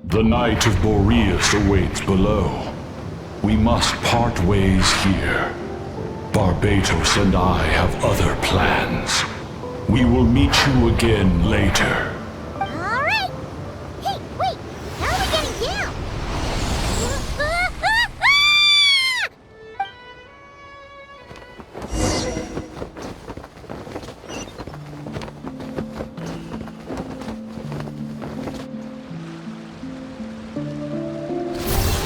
The Knight of Boreas awaits below. We must part ways here. Barbatos and I have other plans. We will meet you again later. Alright! Hey, wait! How are we getting down?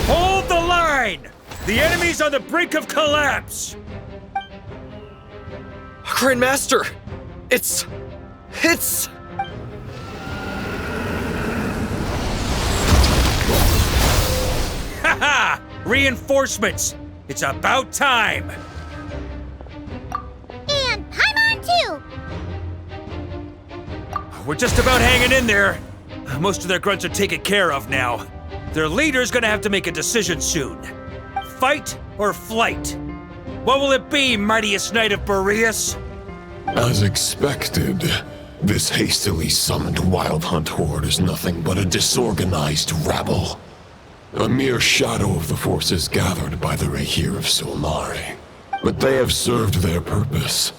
Hold the line! The enemy's on the brink of collapse! Grandmaster! It's... Haha! Reinforcements! It's about time! And Paimon too! We're just about hanging in there. Most of their grunts are taken care of now. Their leader's gonna have to make a decision soon. Fight or flight? What will it be, mightiest Knight of Boreas? As expected, this hastily summoned Wild Hunt horde is nothing but a disorganized rabble. A mere shadow of the forces gathered by the Rehir of Solnari. But they have served their purpose.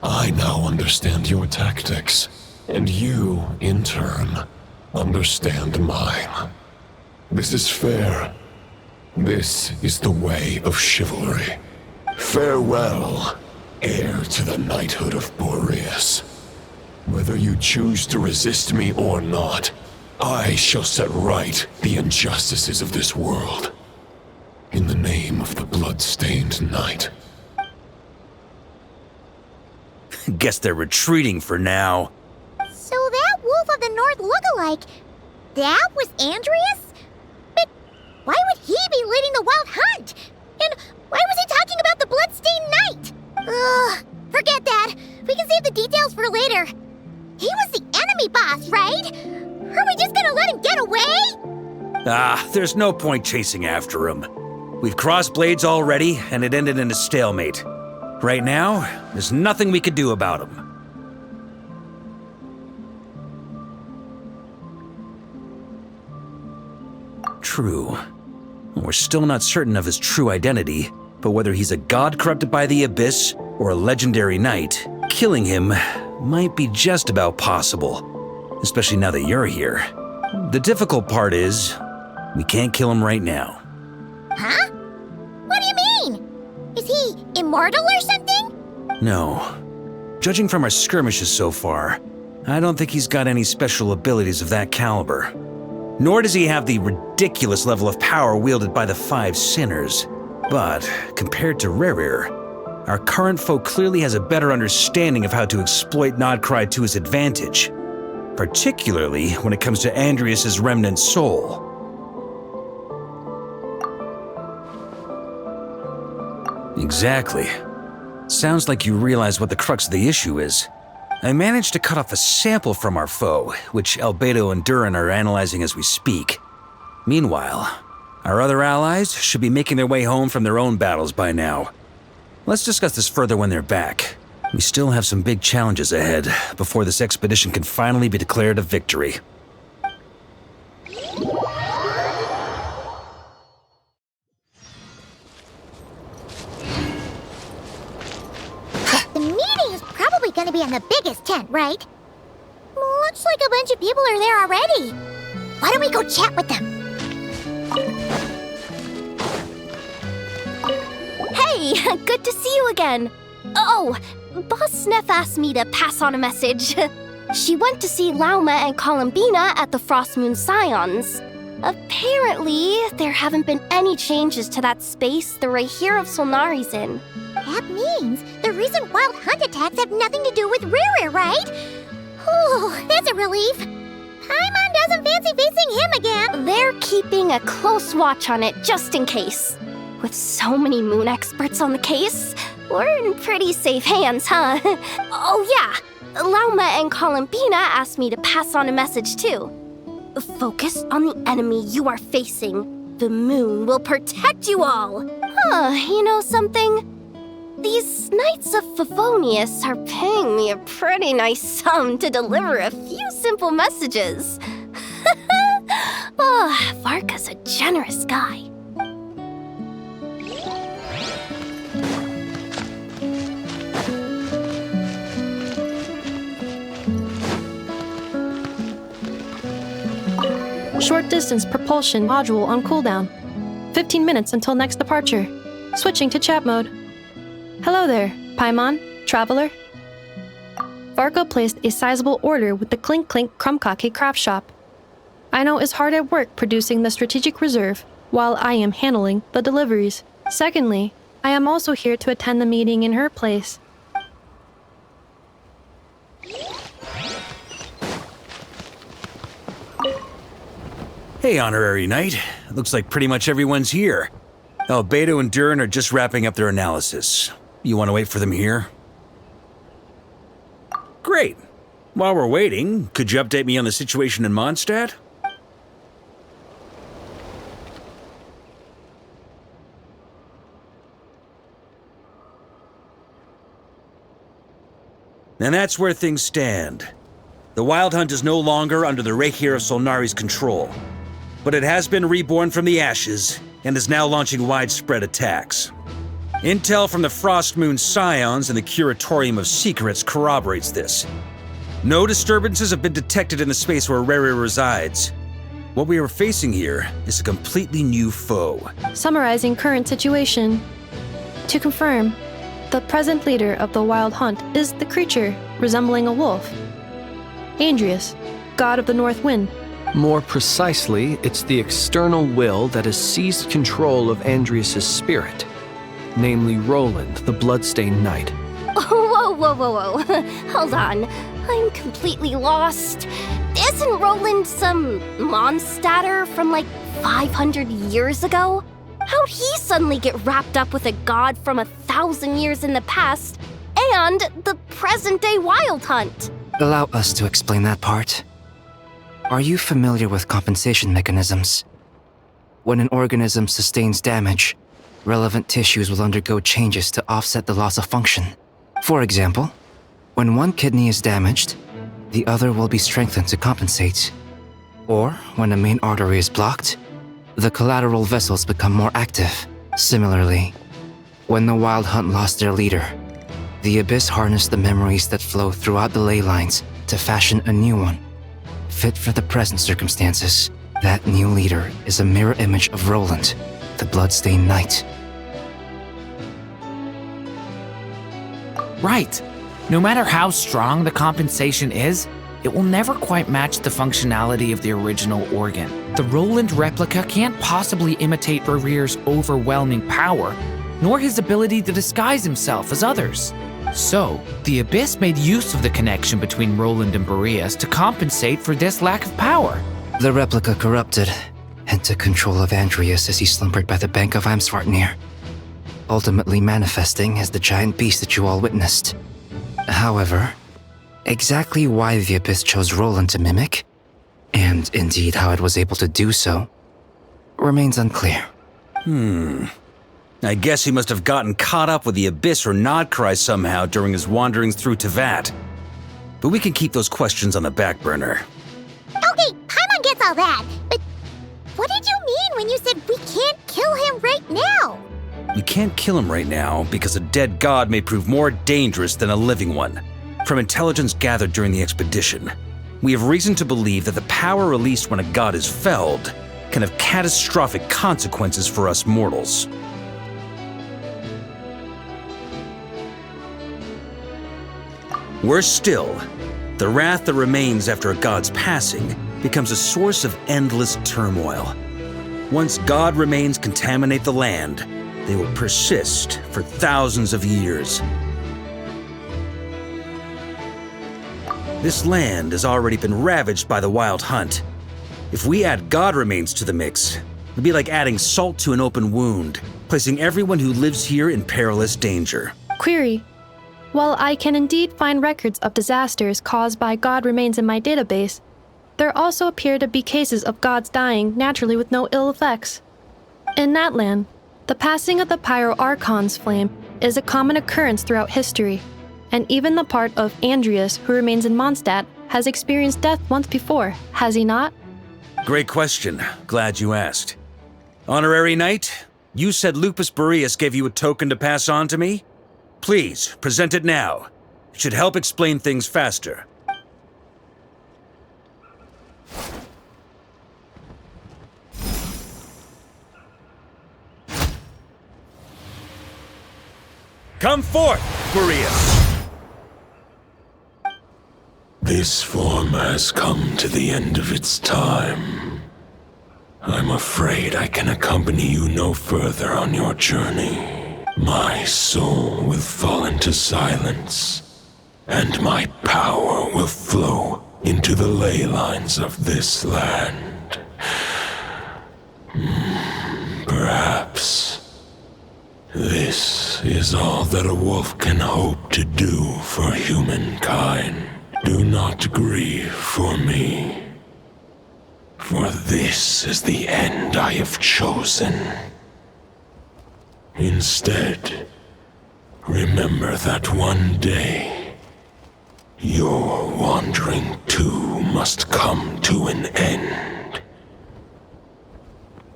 I now understand your tactics, and you, in turn, understand mine. This is fair. This is the way of chivalry. Farewell, heir to the knighthood of Boreas. Whether you choose to resist me or not, I shall set right the injustices of this world. In the name of the blood-stained knight. Guess they're retreating for now. So that Wolf of the North lookalike, that was Andreas? But why would he be leading the Wild Hunt? And why was he talking about the Bloodstained Knight? Ugh, forget that. We can save the details for later. He was the enemy boss, right? Are we just gonna let him get away? There's no point chasing after him. We've crossed blades already, and it ended in a stalemate. Right now, there's nothing we can do about him. True. We're still not certain of his true identity, but whether he's a god corrupted by the Abyss or a legendary knight, killing him might be just about possible, especially now that you're here. The difficult part is, we can't kill him right now. Huh? What do you mean? Is he immortal or something? No. Judging from our skirmishes so far, I don't think he's got any special abilities of that caliber. Nor does he have the ridiculous level of power wielded by the Five Sinners. But, compared to Rerir, our current foe clearly has a better understanding of how to exploit Nodcry to his advantage, particularly when it comes to Andreas' remnant soul. Exactly. Sounds like you realize what the crux of the issue is. I managed to cut off a sample from our foe, which Albedo and Durin are analyzing as we speak. Meanwhile, our other allies should be making their way home from their own battles by now. Let's discuss this further when they're back. We still have some big challenges ahead before this expedition can finally be declared a victory. The meeting is probably gonna be in the biggest tent, right? Looks like a bunch of people are there already. Why don't we go chat with them? Hey, good to see you again. Oh, Boss Neff asked me to pass on a message. She went to see Lauma and Columbina at the Frost Moon Scions. Apparently, there haven't been any changes to that space the Rahir of Solnari's in. That means the recent wild hunt attacks have nothing to do with Ririr, right? Whew, that's a relief. Paimon doesn't fancy facing him again. They're keeping a close watch on it just in case. With so many moon experts on the case, we're in pretty safe hands, huh? Oh yeah, Lauma and Columbina asked me to pass on a message too. Focus on the enemy you are facing. The moon will protect you all. Huh, you know something? These Knights of Favonius are paying me a pretty nice sum to deliver a few simple messages. Oh, Varka's a generous guy. Short distance propulsion module on cooldown. 15 minutes until next departure. Switching to chat mode. Hello there, Paimon, Traveler. Varka placed a sizable order with the Clink Clink Krumkake craft shop. I know is hard at work producing the strategic reserve, while I am handling the deliveries. Secondly, I am also here to attend the meeting in her place. Hey, Honorary Knight. Looks like pretty much everyone's here. Beto and Durin are just wrapping up their analysis. You want to wait for them here? Great. While we're waiting, could you update me on the situation in Mondstadt? And that's where things stand. The Wild Hunt is no longer under the Rahir of Solnari's control, but it has been reborn from the ashes and is now launching widespread attacks. Intel from the Frost Moon Scions and the Curatorium of Secrets corroborates this. No disturbances have been detected in the space where Rahir resides. What we are facing here is a completely new foe. Summarizing current situation. To confirm, the present leader of the Wild Hunt is the creature resembling a wolf. Andrius, god of the North Wind. More precisely, it's the external will that has seized control of Andrius' spirit, namely Roland, the Bloodstained Knight. Whoa. Hold on. I'm completely lost. Isn't Roland some Mondstadter from like 500 years ago? How'd he suddenly get wrapped up with a god from 1,000 years in the past and the present-day Wild Hunt? Allow us to explain that part. Are you familiar with compensation mechanisms? When an organism sustains damage, relevant tissues will undergo changes to offset the loss of function. For example, when one kidney is damaged, the other will be strengthened to compensate. Or when a main artery is blocked, the collateral vessels become more active. Similarly, when the Wild Hunt lost their leader, the Abyss harnessed the memories that flow throughout the ley lines to fashion a new one, fit for the present circumstances. That new leader is a mirror image of Roland, the Bloodstained Knight. Right. No matter how strong the compensation is, it will never quite match the functionality of the original organ. The Roland replica can't possibly imitate Rarir's overwhelming power, nor his ability to disguise himself as others. So, the Abyss made use of the connection between Roland and Boreas to compensate for this lack of power. The replica corrupted and took control of Andrius as he slumbered by the bank of Amsvartnir, ultimately manifesting as the giant beast that you all witnessed. However, exactly why the Abyss chose Roland to mimic, and indeed how it was able to do so, remains unclear. I I guess he must have gotten caught up with the Abyss or Nodcry somehow during his wanderings through Tevat. But we can keep those questions on the back burner. Okay, Paimon gets all that, but what did you mean when you said we can't kill him right now? We can't kill him right now because a dead god may prove more dangerous than a living one. From intelligence gathered during the expedition, we have reason to believe that the power released when a god is felled can have catastrophic consequences for us mortals. Worse still, the wrath that remains after a god's passing becomes a source of endless turmoil. Once god remains contaminate the land, they will persist for thousands of years. This land has already been ravaged by the Wild Hunt. If we add god remains to the mix, it'd be like adding salt to an open wound, placing everyone who lives here in perilous danger. Query. While I can indeed find records of disasters caused by god remains in my database, there also appear to be cases of gods dying naturally with no ill effects. In that land, the passing of the Pyro-Archon's flame is a common occurrence throughout history, and even the part of Andreas who remains in Mondstadt has experienced death once before, has he not? Great question. Glad you asked. Honorary Knight, you said Lupus Majoris gave you a token to pass on to me? Please, present it now. It should help explain things faster. Come forth, Majoris! This form has come to the end of its time. I'm afraid I can accompany you no further on your journey. My soul will fall into silence, and my power will flow into the ley lines of this land. Perhaps this is all that a wolf can hope to do for humankind. Do not grieve for me, for this is the end I have chosen. Instead, remember that one day, your wandering too must come to an end.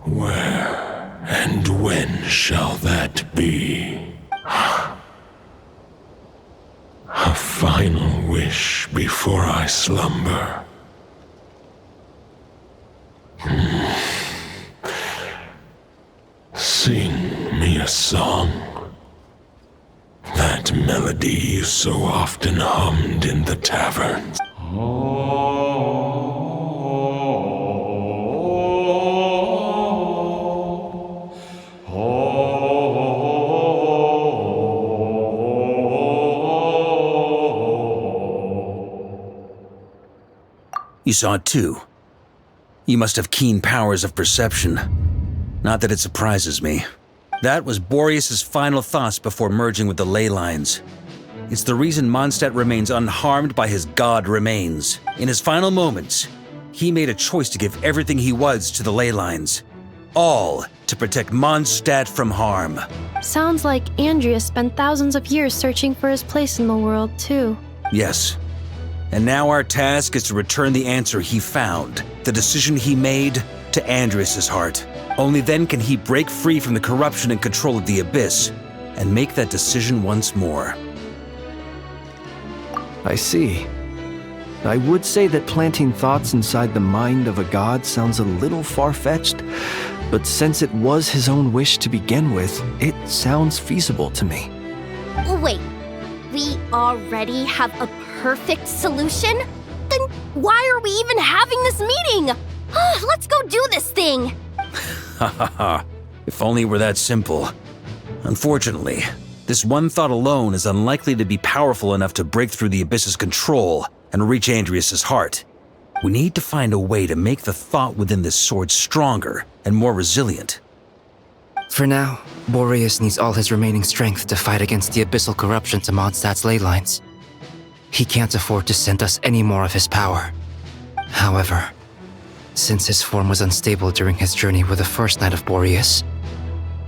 Where and when shall that be? A final wish before I slumber. Sing me a song. That melody you so often hummed in the taverns. You saw it too. You must have keen powers of perception. Not that it surprises me. That was Boreas' final thoughts before merging with the ley lines. It's the reason Mondstadt remains unharmed by his god remains. In his final moments, he made a choice to give everything he was to the ley lines. All to protect Mondstadt from harm. Sounds like Andreas spent thousands of years searching for his place in the world, too. Yes. And now our task is to return the answer he found, the decision he made, to Andreas' heart. Only then can he break free from the corruption and control of the Abyss, and make that decision once more. I see. I would say that planting thoughts inside the mind of a god sounds a little far-fetched, but since it was his own wish to begin with, it sounds feasible to me. Wait, we already have a perfect solution? Then why are we even having this meeting? Let's go do this thing! Ha ha ha. If only it were that simple. Unfortunately, this one thought alone is unlikely to be powerful enough to break through the Abyss's control and reach Andreas' heart. We need to find a way to make the thought within this sword stronger and more resilient. For now, Boreas needs all his remaining strength to fight against the abyssal corruption to Mondstadt's ley lines. He can't afford to send us any more of his power. However, since his form was unstable during his journey with the first Knight of Boreas,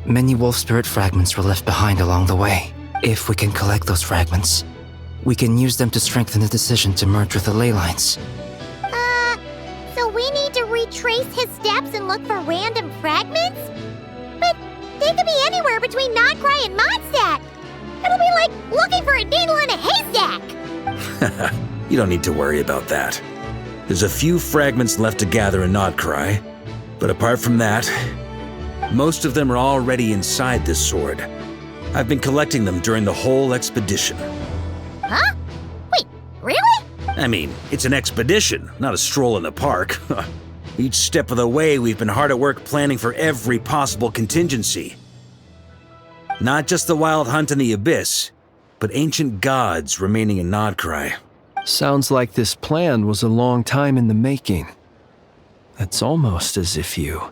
Many wolf spirit fragments were left behind along the way. If we can collect those fragments, we can use them to strengthen the decision to merge with the ley lines. So we need to retrace his steps and look for random fragments? But they could be anywhere between Nodcry and Mondstadt. It'll be like looking for a needle in a haystack. You don't need to worry about that. There's a few fragments left to gather in Nodcry, but apart from that, most of them are already inside this sword. I've been collecting them during the whole expedition. Huh? Wait, really? I mean, it's an expedition, not a stroll in the park. Each step of the way, we've been hard at work planning for every possible contingency. Not just the wild hunt in the abyss, but ancient gods remaining in Nodcry. Sounds like this plan was a long time in the making. It's almost as if you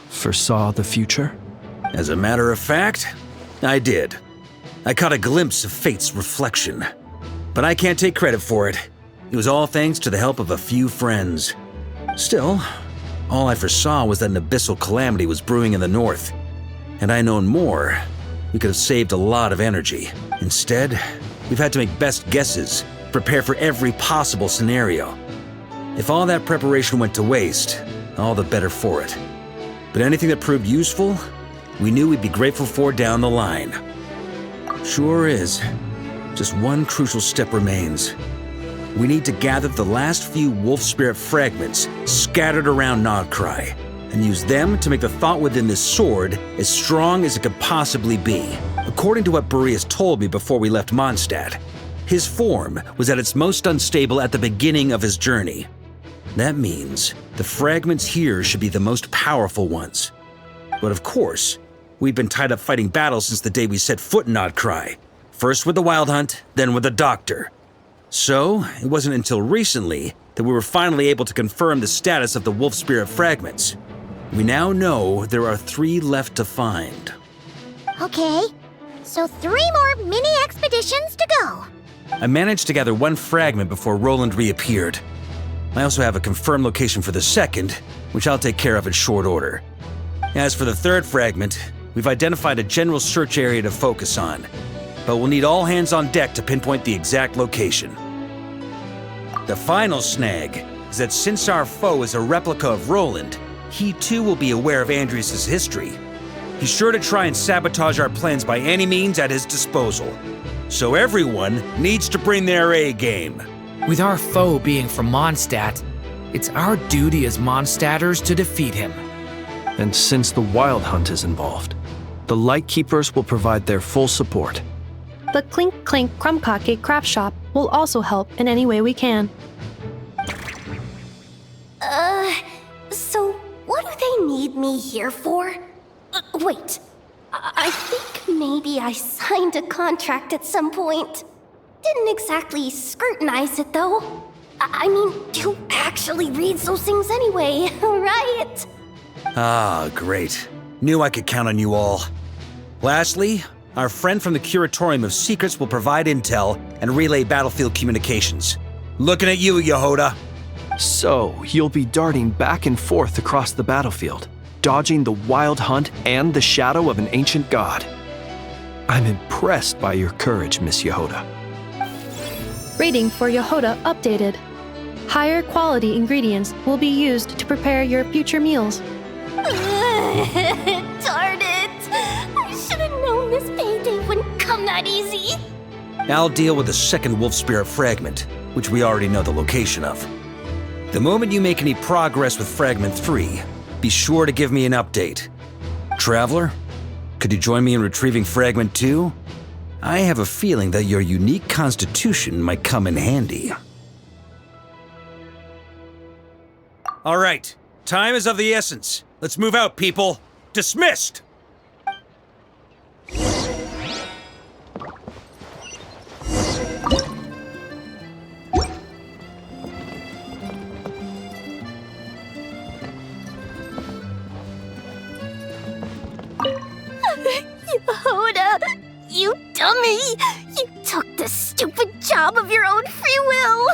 foresaw the future. As a matter of fact, I did. I caught a glimpse of fate's reflection. But I can't take credit for it. It was all thanks to the help of a few friends. Still, all I foresaw was that an abyssal calamity was brewing in the north. Had I known more, we could have saved a lot of energy. Instead, we've had to make best guesses, prepare for every possible scenario. If all that preparation went to waste, all the better for it. But anything that proved useful, we knew we'd be grateful for down the line. Sure is. Just one crucial step remains. We need to gather the last few wolf spirit fragments scattered around Nodcry, and use them to make the thought within this sword as strong as it could possibly be. According to what Boreas told me before we left Mondstadt, his form was at its most unstable at the beginning of his journey. That means the fragments here should be the most powerful ones. But of course, we've been tied up fighting battles since the day we set foot in Nodcry. First with the Wild Hunt, then with the Doctor. So, it wasn't until recently that we were finally able to confirm the status of the wolf spirit fragments. We now know there are 3 left to find. Okay, so 3 more mini expeditions to go. I managed to gather 1 fragment before Roland reappeared. I also have a confirmed location for the second, which I'll take care of in short order. As for the 3rd fragment, we've identified a general search area to focus on, but we'll need all hands on deck to pinpoint the exact location. The final snag is that since our foe is a replica of Roland, he too will be aware of Andrias' history. He's sure to try and sabotage our plans by any means at his disposal. So everyone needs to bring their A game. With our foe being from Mondstadt, it's our duty as Mondstadters to defeat him. And since the Wild Hunt is involved, the Lightkeepers will provide their full support. The Clink Clink Krumkake craft shop will also help in any way we can. So what do they need me here for? Wait, I think maybe I signed a contract at some point. Didn't exactly scrutinize it though. I mean, who actually reads those things anyway, right? Ah, great. Knew I could count on you all. Lastly, our friend from the Curatorium of Secrets will provide intel and relay battlefield communications. Looking at you, Yehoda. So, you'll be darting back and forth across the battlefield, dodging the Wild Hunt and the shadow of an ancient god. I'm impressed by your courage, Miss Yehoda. Rating for Yehoda updated. Higher quality ingredients will be used to prepare your future meals. Darn it! I should have known this payday wouldn't come that easy. I'll deal with the second wolf spirit fragment, which we already know the location of. The moment you make any progress with Fragment 3, be sure to give me an update. Traveler, could you join me in retrieving Fragment 2? I have a feeling that your unique constitution might come in handy. All right, time is of the essence. Let's move out, people. Dismissed! Yehoda, you dummy! You took the stupid job of your own free will!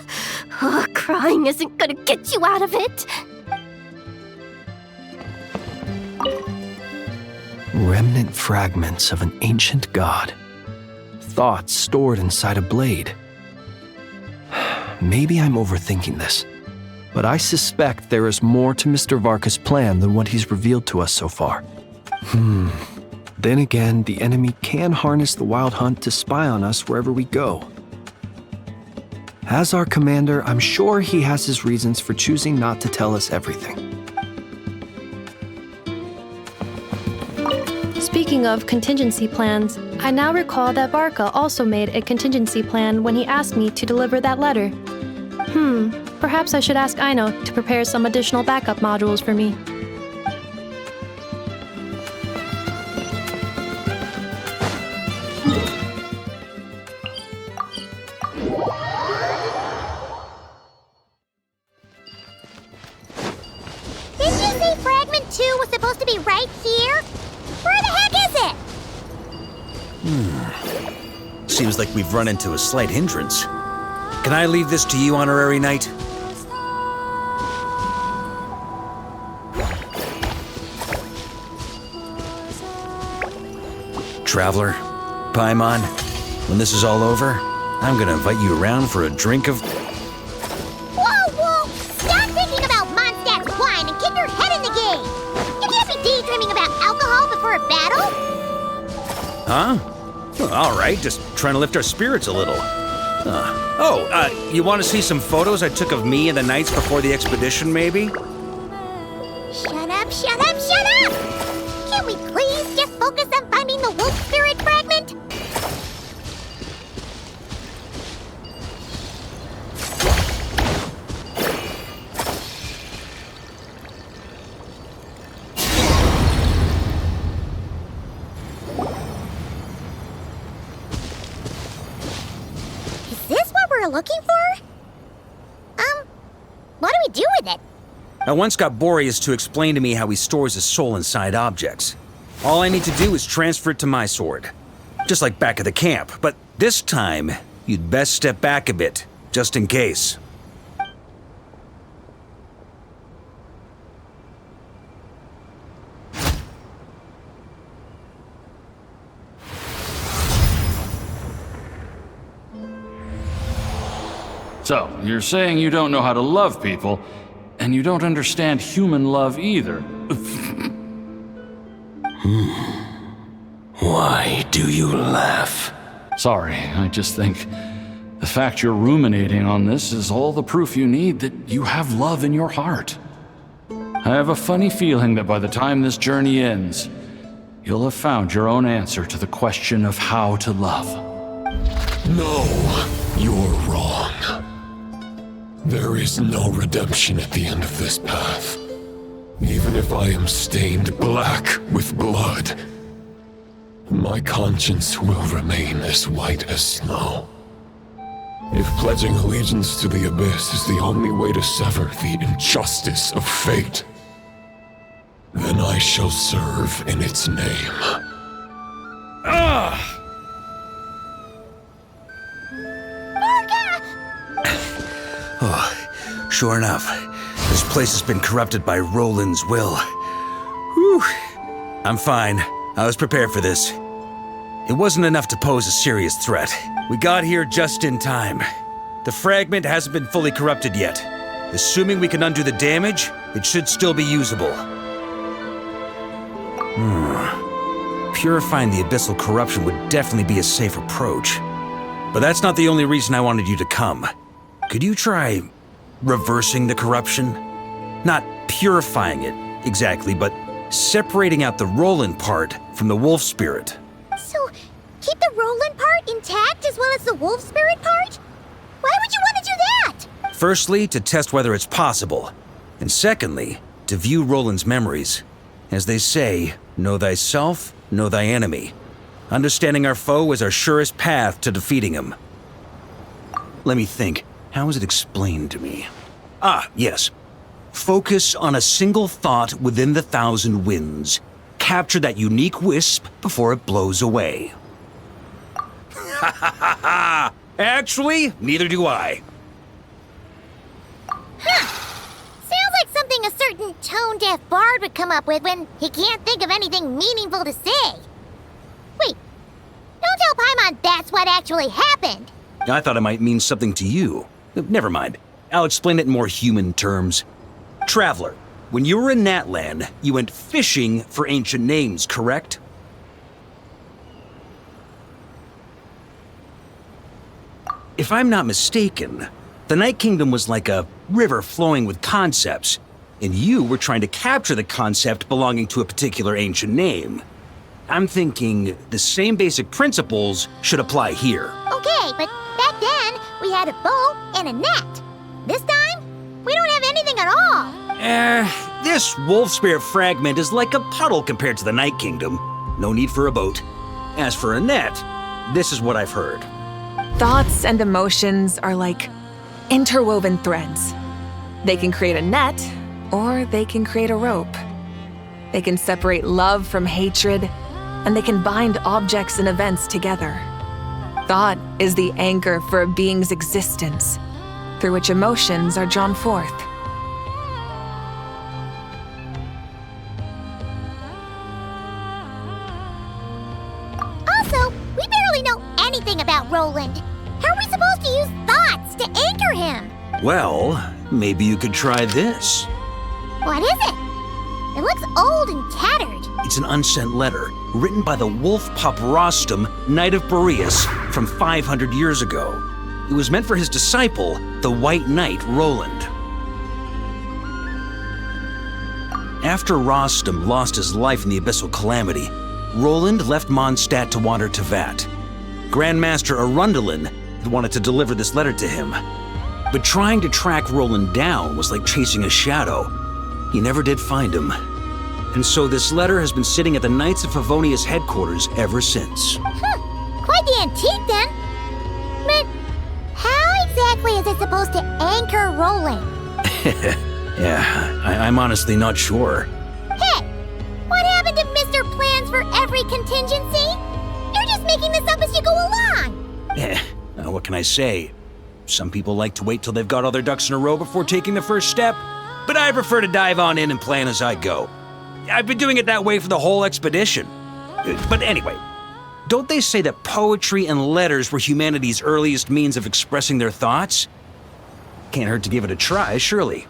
Crying isn't gonna get you out of it! Remnant fragments of an ancient god. Thoughts stored inside a blade. Maybe I'm overthinking this, but I suspect there is more to Mr. Varka's plan than what he's revealed to us so far. Then again, the enemy can harness the Wild Hunt to spy on us wherever we go. As our commander, I'm sure he has his reasons for choosing not to tell us everything. Speaking of contingency plans, I now recall that Varka also made a contingency plan when he asked me to deliver that letter. Perhaps I should ask Aino to prepare some additional backup modules for me. Didn't you say Fragment 2 was supposed to be right here? Where the heck is it? Seems like we've run into a slight hindrance. Can I leave this to you, Honorary Knight? Traveler, Paimon, when this is all over, I'm gonna invite you around for a drink of... Whoa! Stop thinking about Mondstadt's wine and keep your head in the game! You can't be daydreaming about alcohol before a battle! Huh? Well, all right, just trying to lift our spirits a little. You want to see some photos I took of me and the knights before the expedition, maybe? Shut up! Can't we please just focus on finding the wolf spirit fragment? Is this what we're looking for? What do we do with it? I once got Boreas to explain to me how he stores his soul inside objects. All I need to do is transfer it to my sword. Just like back at the camp, but this time, you'd best step back a bit, just in case. So, you're saying you don't know how to love people, and you don't understand human love either. Why do you laugh? Sorry, I just think the fact you're ruminating on this is all the proof you need that you have love in your heart. I have a funny feeling that by the time this journey ends, you'll have found your own answer to the question of how to love. No, you're wrong. There is no redemption at the end of this path. Even if I am stained black with blood, my conscience will remain as white as snow. If pledging allegiance to the Abyss is the only way to sever the injustice of fate, then I shall serve in its name. Oh, sure enough, this place has been corrupted by Roland's will. Whew. I'm fine. I was prepared for this. It wasn't enough to pose a serious threat. We got here just in time. The fragment hasn't been fully corrupted yet. Assuming we can undo the damage, it should still be usable. Purifying the abyssal corruption would definitely be a safe approach. But that's not the only reason I wanted you to come. Could you try reversing the corruption? Not purifying it, exactly, but separating out the Roland part from the wolf spirit. So, keep the Roland part intact as well as the wolf spirit part? Why would you want to do that? Firstly, to test whether it's possible. And secondly, to view Roland's memories. As they say, know thyself, know thy enemy. Understanding our foe is our surest path to defeating him. Let me think. How was it explained to me? Yes. Focus on a single thought within the 1,000 winds. Capture that unique wisp before it blows away. Actually, neither do I. Sounds like something a certain Tone tone-deaf bard would come up with when he can't think of anything meaningful to say. Wait, don't tell Paimon that's what actually happened. I thought it might mean something to you. Never mind. I'll explain it in more human terms. Traveler, when you were in Natland, you went fishing for ancient names, correct? If I'm not mistaken, the Night Kingdom was like a river flowing with concepts, and you were trying to capture the concept belonging to a particular ancient name. I'm thinking the same basic principles should apply here. Okay, but back then, we had a boat and a net. This time, we don't have anything at all. This wolf spirit fragment is like a puddle compared to the Night Kingdom. No need for a boat. As for a net, this is what I've heard. Thoughts and emotions are like interwoven threads. They can create a net, or they can create a rope. They can separate love from hatred, and they can bind objects and events together. Thought is the anchor for a being's existence, through which emotions are drawn forth. Also, we barely know anything about Roland. How are we supposed to use thoughts to anchor him? Well, maybe you could try this. What is it? It looks old and tattered. It's an unsent letter written by the wolf pup Rostam, Knight of Boreas, from 500 years ago. It was meant for his disciple, the White Knight Roland. After Rostam lost his life in the Abyssal Calamity, Roland left Mondstadt to wander to Vat. Grandmaster Arundelen had wanted to deliver this letter to him. But trying to track Roland down was like chasing a shadow. He never did find him. And so this letter has been sitting at the Knights of Favonius headquarters ever since. Quite the antique then. But how exactly is it supposed to anchor Roland? Yeah, I'm honestly not sure. Hey, what happened to Mr. Plans for every contingency? You're just making this up as you go along. What can I say? Some people like to wait till they've got all their ducks in a row before taking the first step, but I prefer to dive on in and plan as I go. I've been doing it that way for the whole expedition. But anyway, don't they say that poetry and letters were humanity's earliest means of expressing their thoughts? Can't hurt to give it a try, surely.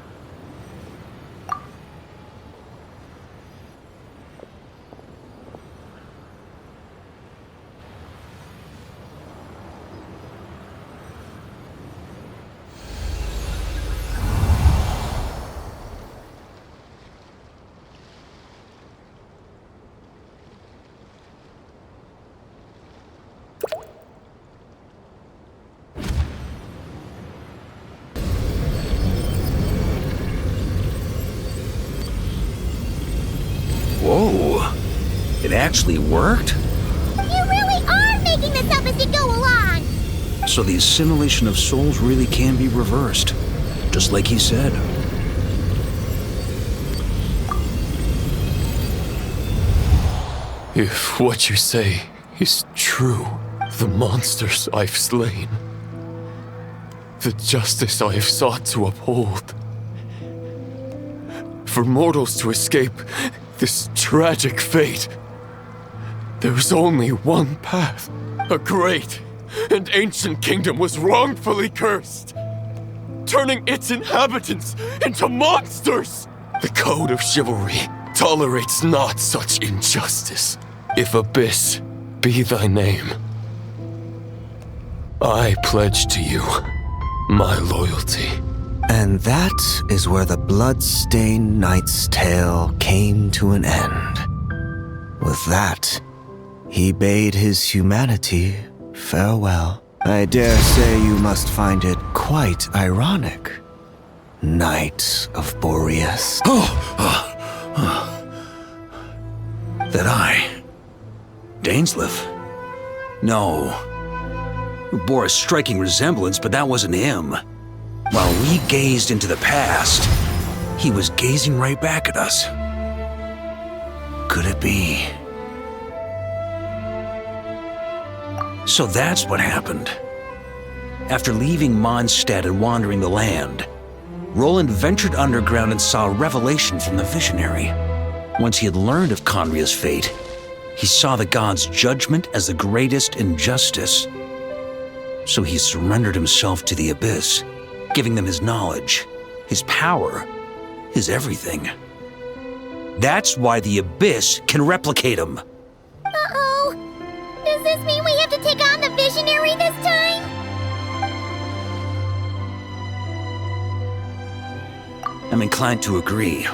Whoa, it actually worked? You really are making this up as you go along! So the assimilation of souls really can be reversed, just like he said. If what you say is true, the monsters I've slain, the justice I have sought to uphold, for mortals to escape this tragic fate, there's only one path. A great and ancient kingdom was wrongfully cursed, turning its inhabitants into monsters. The code of chivalry tolerates not such injustice. If Abyss be thy name, I pledge to you my loyalty. And that is where the blood-stained knight's tale came to an end. With that, he bade his humanity farewell. I dare say you must find it quite ironic, Knight of Boreas. That I, Dainsleif? No. It bore a striking resemblance, but that wasn't him. While we gazed into the past, he was gazing right back at us. Could it be? So that's what happened. After leaving Mondstadt and wandering the land, Roland ventured underground and saw a revelation from the visionary. Once he had learned of Conria's fate, he saw the gods' judgment as the greatest injustice. So he surrendered himself to the Abyss, giving them his knowledge, his power, his everything. That's why the Abyss can replicate him. Uh-oh. Does this mean we have to take on the visionary this time? I'm inclined to agree.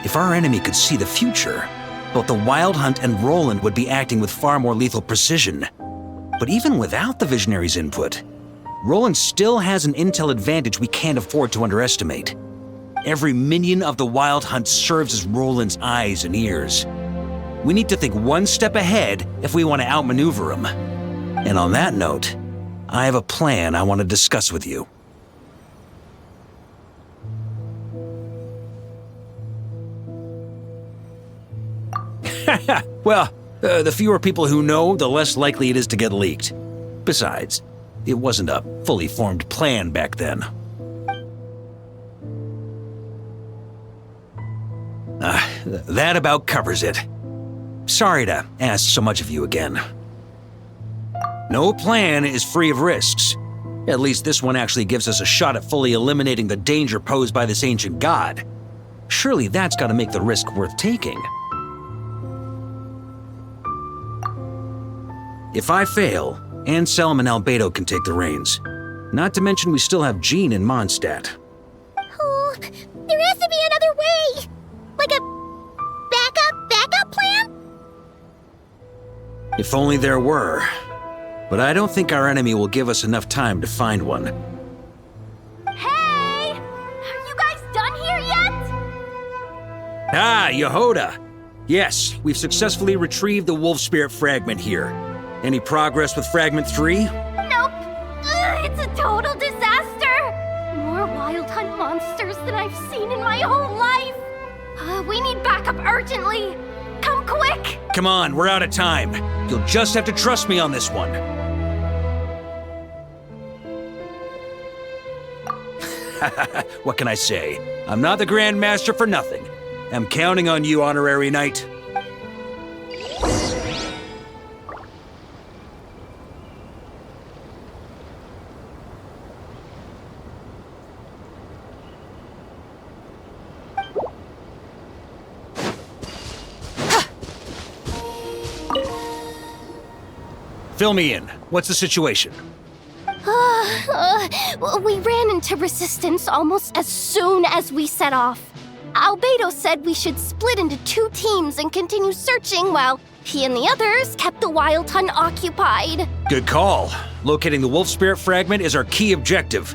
If our enemy could see the future, both the Wild Hunt and Roland would be acting with far more lethal precision. But even without the Visionary's input, Roland still has an intel advantage we can't afford to underestimate. Every minion of the Wild Hunt serves as Roland's eyes and ears. We need to think one step ahead if we want to outmaneuver him. And on that note, I have a plan I want to discuss with you. Well, the fewer people who know, the less likely it is to get leaked. Besides, it wasn't a fully formed plan back then. That about covers it. Sorry to ask so much of you again. No plan is free of risks. At least this one actually gives us a shot at fully eliminating the danger posed by this ancient god. Surely that's got to make the risk worth taking. If I fail, Anselm and Albedo can take the reins. Not to mention we still have Jean and Mondstadt. Oh, there has to be another way! Like a backup plan? If only there were. But I don't think our enemy will give us enough time to find one. Hey! Are you guys done here yet? Ah, Yehoda! Yes, we've successfully retrieved the Wolf Spirit fragment here. Any progress with Fragment 3? Nope. It's a total disaster. More Wild Hunt monsters than I've seen in my whole life. We need backup urgently. Come quick. Come on, we're out of time. You'll just have to trust me on this one. What can I say? I'm not the Grand Master for nothing. I'm counting on you, Honorary Knight. Fill me in. What's the situation? We ran into resistance almost as soon as we set off. Albedo said we should split into 2 teams and continue searching while he and the others kept the Wild Hunt occupied. Good call. Locating the Wolf Spirit fragment is our key objective.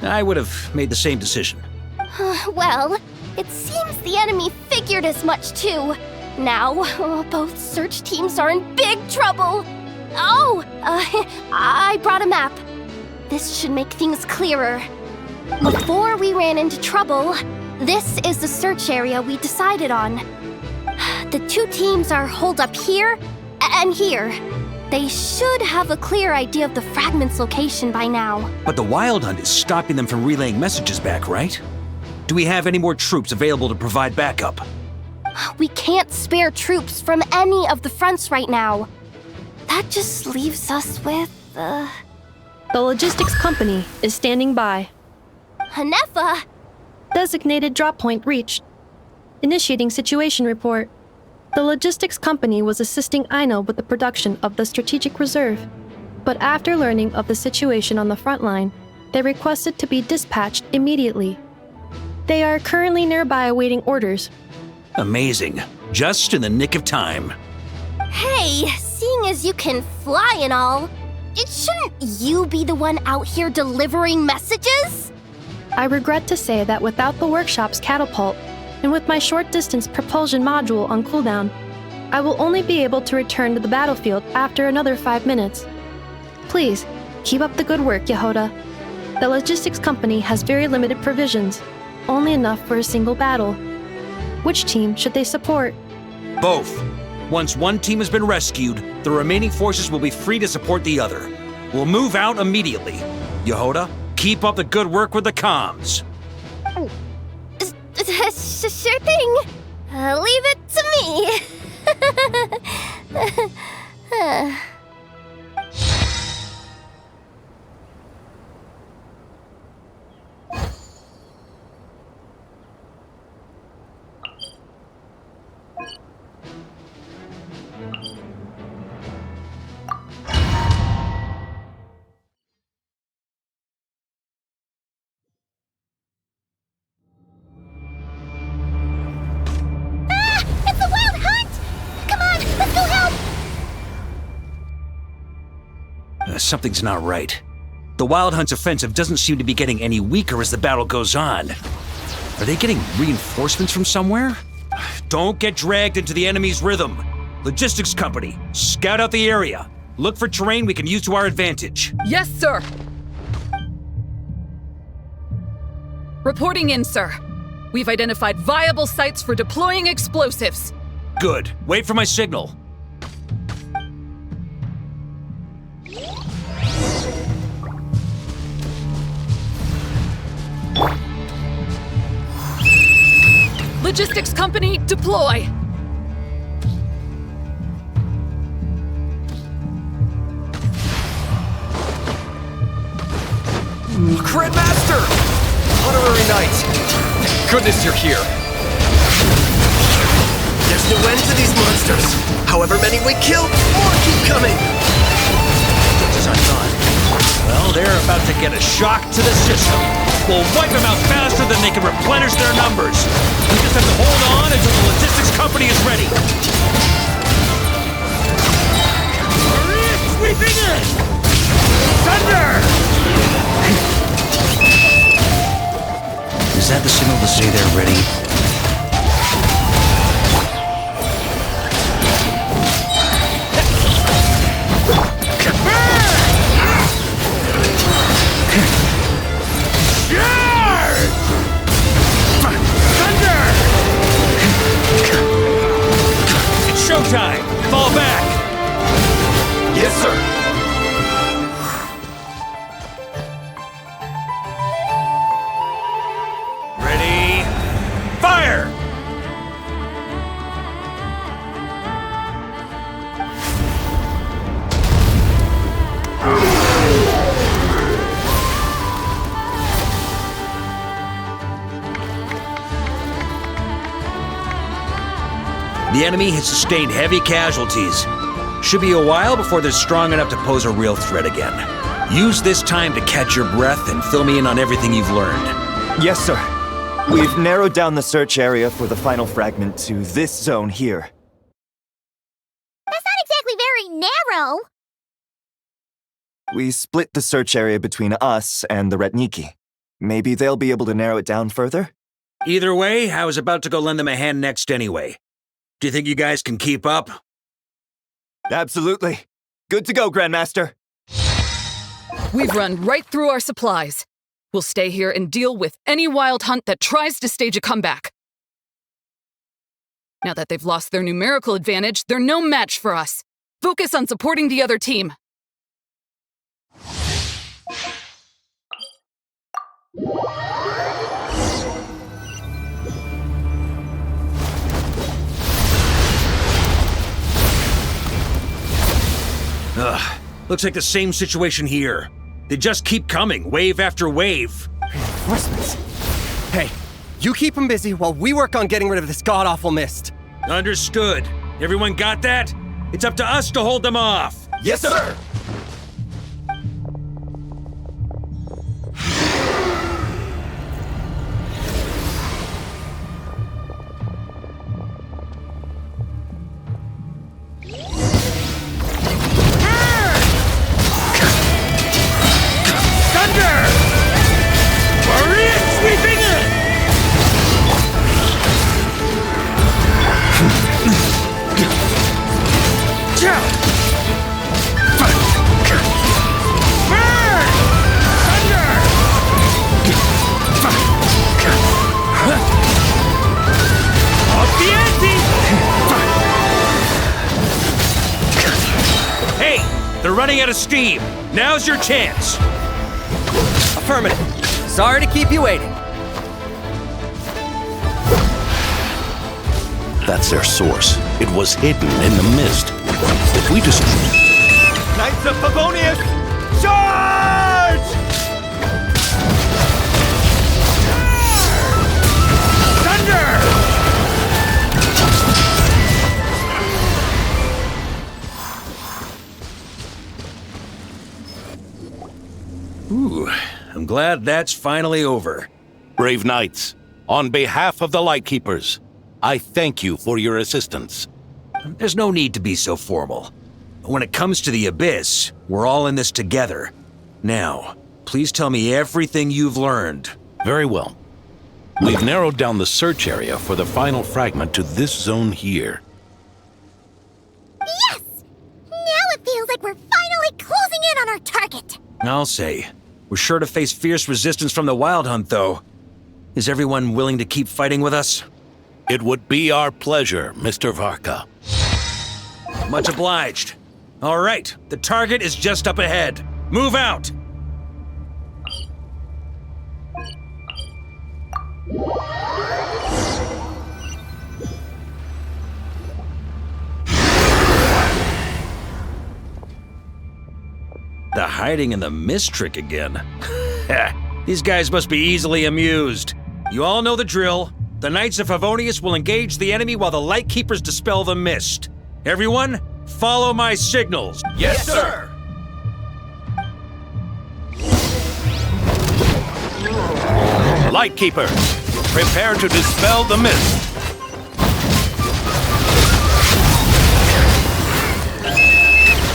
I would have made the same decision. Well, it seems the enemy figured as much too. Now, both search teams are in big trouble. Oh, I brought a map. This should make things clearer. Before we ran into trouble, this is the search area we decided on. The 2 teams are holed up here and here. They should have a clear idea of the fragment's location by now. But the Wild Hunt is stopping them from relaying messages back, right? Do we have any more troops available to provide backup? We can't spare troops from any of the fronts right now. That just leaves us with, The logistics company is standing by. Hanefa! Designated drop point reached. Initiating situation report. The logistics company was assisting Aino with the production of the strategic reserve. But after learning of the situation on the front line, they requested to be dispatched immediately. They are currently nearby awaiting orders. Amazing. Just in the nick of time. Hey, seeing as you can fly and all, shouldn't you be the one out here delivering messages? I regret to say that without the workshop's catapult, and with my short-distance propulsion module on cooldown, I will only be able to return to the battlefield after another 5 minutes. Please, keep up the good work, Yehoda. The logistics company has very limited provisions, only enough for a single battle. Which team should they support? Both. Once one team has been rescued, the remaining forces will be free to support the other. We'll move out immediately. Yehoda, keep up the good work with the comms. Sure thing. Leave it to me. It's a wild hunt! Come on, let's go help! Something's not right. The Wild Hunt's offensive doesn't seem to be getting any weaker as the battle goes on. Are they getting reinforcements from somewhere? Don't get dragged into the enemy's rhythm. Logistics company, scout out the area. Look for terrain we can use to our advantage. Yes, sir. Reporting in, sir. We've identified viable sites for deploying explosives. Good. Wait for my signal. Logistics company, deploy! Grandmaster! Honorary Knight! Thank goodness you're here! There's no end to these monsters! However many we kill, more keep coming! Just as I thought. Well, they're about to get a shock to the system. We'll wipe them out faster than they can replenish their numbers. We just have to hold on until the logistics company is ready. Sweeping in! Thunder! Is that the signal to say they're ready? Thunder! It's showtime! Fall back! Yes, sir! Ready? Fire! The enemy has sustained heavy casualties. Should be a while before they're strong enough to pose a real threat again. Use this time to catch your breath and fill me in on everything you've learned. Yes, sir. We've narrowed down the search area for the final fragment to this zone here. That's not exactly very narrow. We split the search area between us and the Retniki. Maybe they'll be able to narrow it down further? Either way, I was about to go lend them a hand next anyway. Do you think you guys can keep up? Absolutely. Good to go, Grandmaster. We've run right through our supplies. We'll stay here and deal with any wild hunt that tries to stage a comeback. Now that they've lost their numerical advantage, they're no match for us. Focus on supporting the other team. Ugh, looks like the same situation here. They just keep coming, wave after wave. Reinforcements? Hey, you keep them busy while we work on getting rid of this god-awful mist. Understood. Everyone got that? It's up to us to hold them off. Yes, sir! They're running out of steam. Now's your chance. Affirmative. Sorry to keep you waiting. That's their source. It was hidden in the mist. If we destroy... Knights of Favonius, charge! Thunder! Ooh, I'm glad that's finally over. Brave knights, on behalf of the Lightkeepers, I thank you for your assistance. There's no need to be so formal. When it comes to the Abyss, we're all in this together. Now, please tell me everything you've learned. Very well. We've narrowed down the search area for the final fragment to this zone here. Yes! Now it feels like we're finally closing in on our target. I'll say. We're sure to face fierce resistance from the Wild Hunt, though. Is everyone willing to keep fighting with us? It would be our pleasure, Mr. Varka. Much obliged. All right, the target is just up ahead. Move out! The hiding in the mist trick again. These guys must be easily amused. You all know the drill. The Knights of Favonius will engage the enemy while the Lightkeepers dispel the mist. Everyone, follow my signals. Yes, sir! Lightkeepers, prepare to dispel the mist.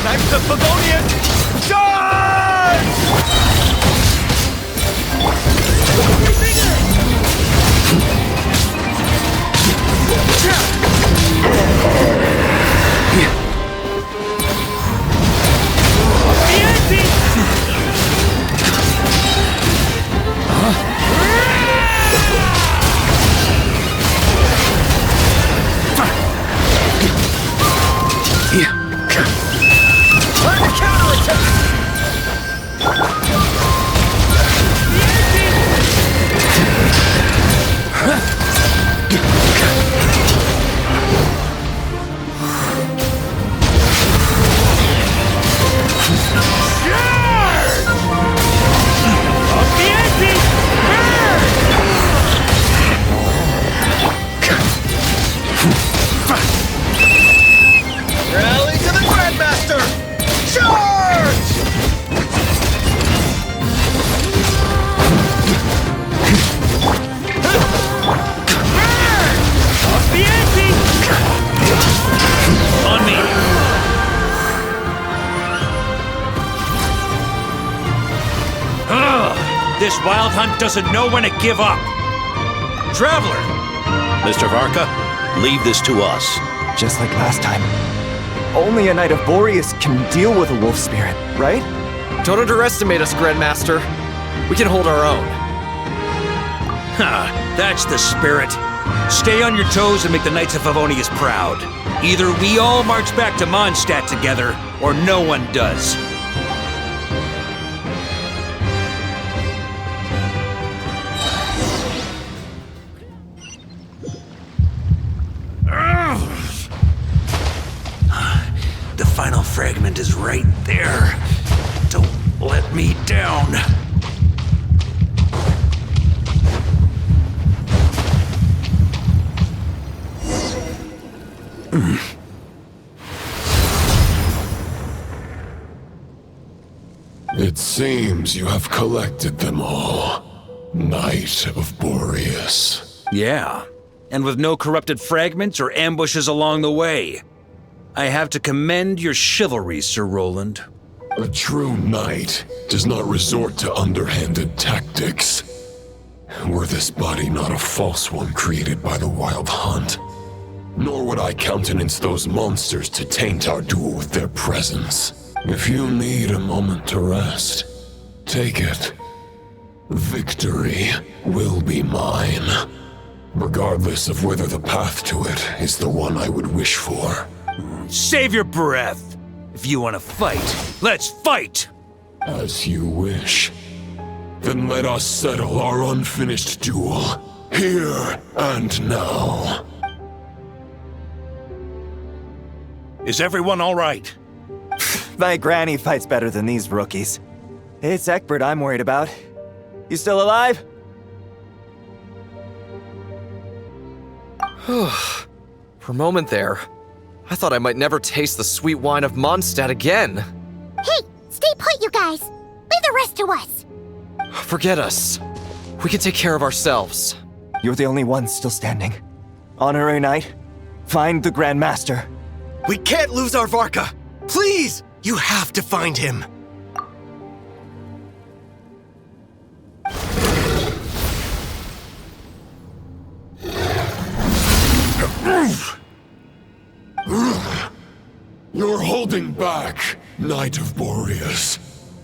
Knights of Favonius, charge! Rally to the Grandmaster! Charge! Off the ante! On me! Ugh, this Wild Hunt doesn't know when to give up. Traveler! Mr. Varka, leave this to us. Just like last time. Only a Knight of Boreas can deal with a wolf spirit, right? Don't underestimate us, Grandmaster. We can hold our own. Ha, that's the spirit. Stay on your toes and make the Knights of Favonius proud. Either we all march back to Mondstadt together, or no one does. The final fragment is right there. Don't let me down. It seems you have collected them all, Knight of Boreas. Yeah, and with no corrupted fragments or ambushes along the way. I have to commend your chivalry, Sir Roland. A true knight does not resort to underhanded tactics. Were this body not a false one created by the Wild Hunt, nor would I countenance those monsters to taint our duel with their presence. If you need a moment to rest, take it. Victory will be mine, regardless of whether the path to it is the one I would wish for. Save your breath! If you want to fight, let's fight! As you wish. Then let us settle our unfinished duel, here and now. Is everyone all right? My granny fights better than these rookies. It's Egbert I'm worried about. You still alive? For a moment there, I thought I might never taste the sweet wine of Mondstadt again. Hey, stay put, you guys. Leave the rest to us. Forget us. We can take care of ourselves. You're the only one still standing. Honorary Knight, find the Grand Master. We can't lose our Varka! Please! You have to find him! You're holding back, Knight of Boreas.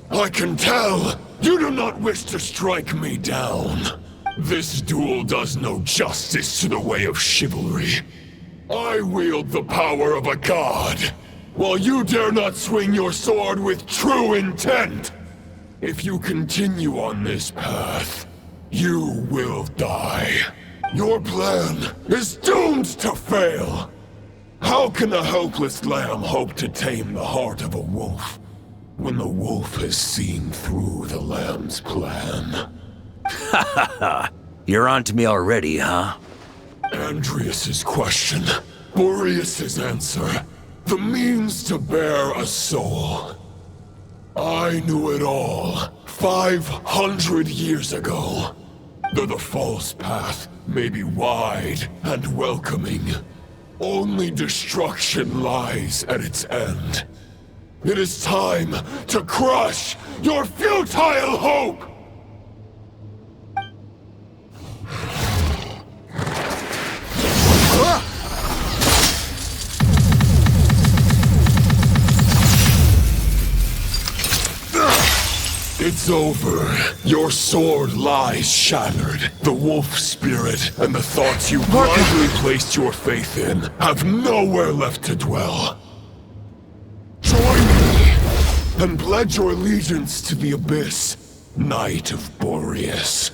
I can tell you do not wish to strike me down. This duel does no justice to the way of chivalry. I wield the power of a god, while you dare not swing your sword with true intent. If you continue on this path, you will die. Your plan is doomed to fail. How can a helpless lamb hope to tame the heart of a wolf when the wolf has seen through the lamb's plan? Ha ha ha! You're on to me already, huh? Andrias's question, Boreas's answer, the means to bear a soul. I knew it all 500 years ago. Though the false path may be wide and welcoming, only destruction lies at its end. It is time to crush your futile hope! It's over. Your sword lies shattered. The wolf spirit and the thoughts you blindly placed your faith in have nowhere left to dwell. Join me and pledge your allegiance to the abyss, Knight of Boreas.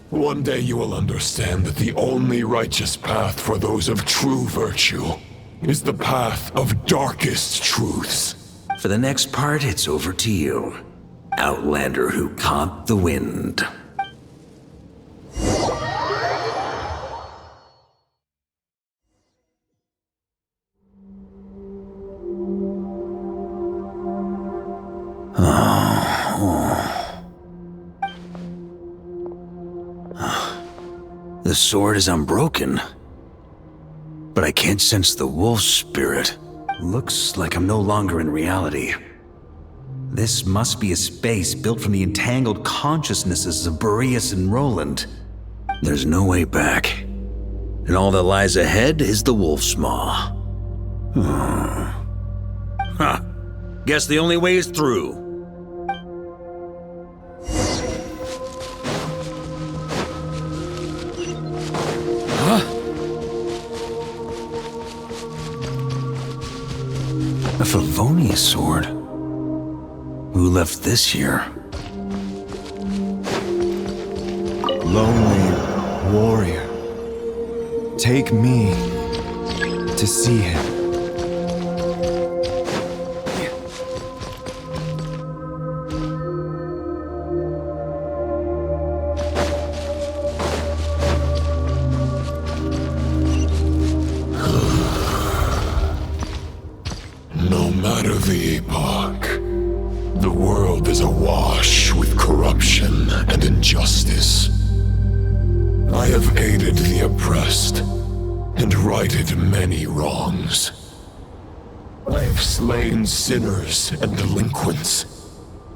One day you will understand that the only righteous path for those of true virtue is the path of darkest truths. For the next part, it's over to you. Outlander who caught the wind. The sword is unbroken, but I can't sense the wolf spirit. Looks like I'm no longer in reality. This must be a space built from the entangled consciousnesses of Boreas and Roland. There's no way back. And all that lies ahead is the wolf's maw. Huh. Guess the only way is through. Huh? A Favonius sword? Who left this here? Lonely warrior, take me to see him. No matter the epoch, the world is awash with corruption and injustice. I have aided the oppressed and righted many wrongs. I have slain sinners and delinquents.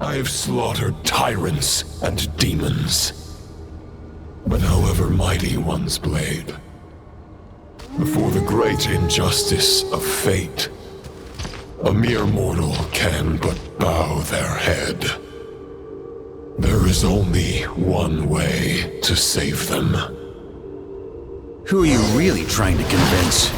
I have slaughtered tyrants and demons. But however mighty one's blade, before the great injustice of fate, a mere mortal can but bow their head. There is only one way to save them. Who are you really trying to convince?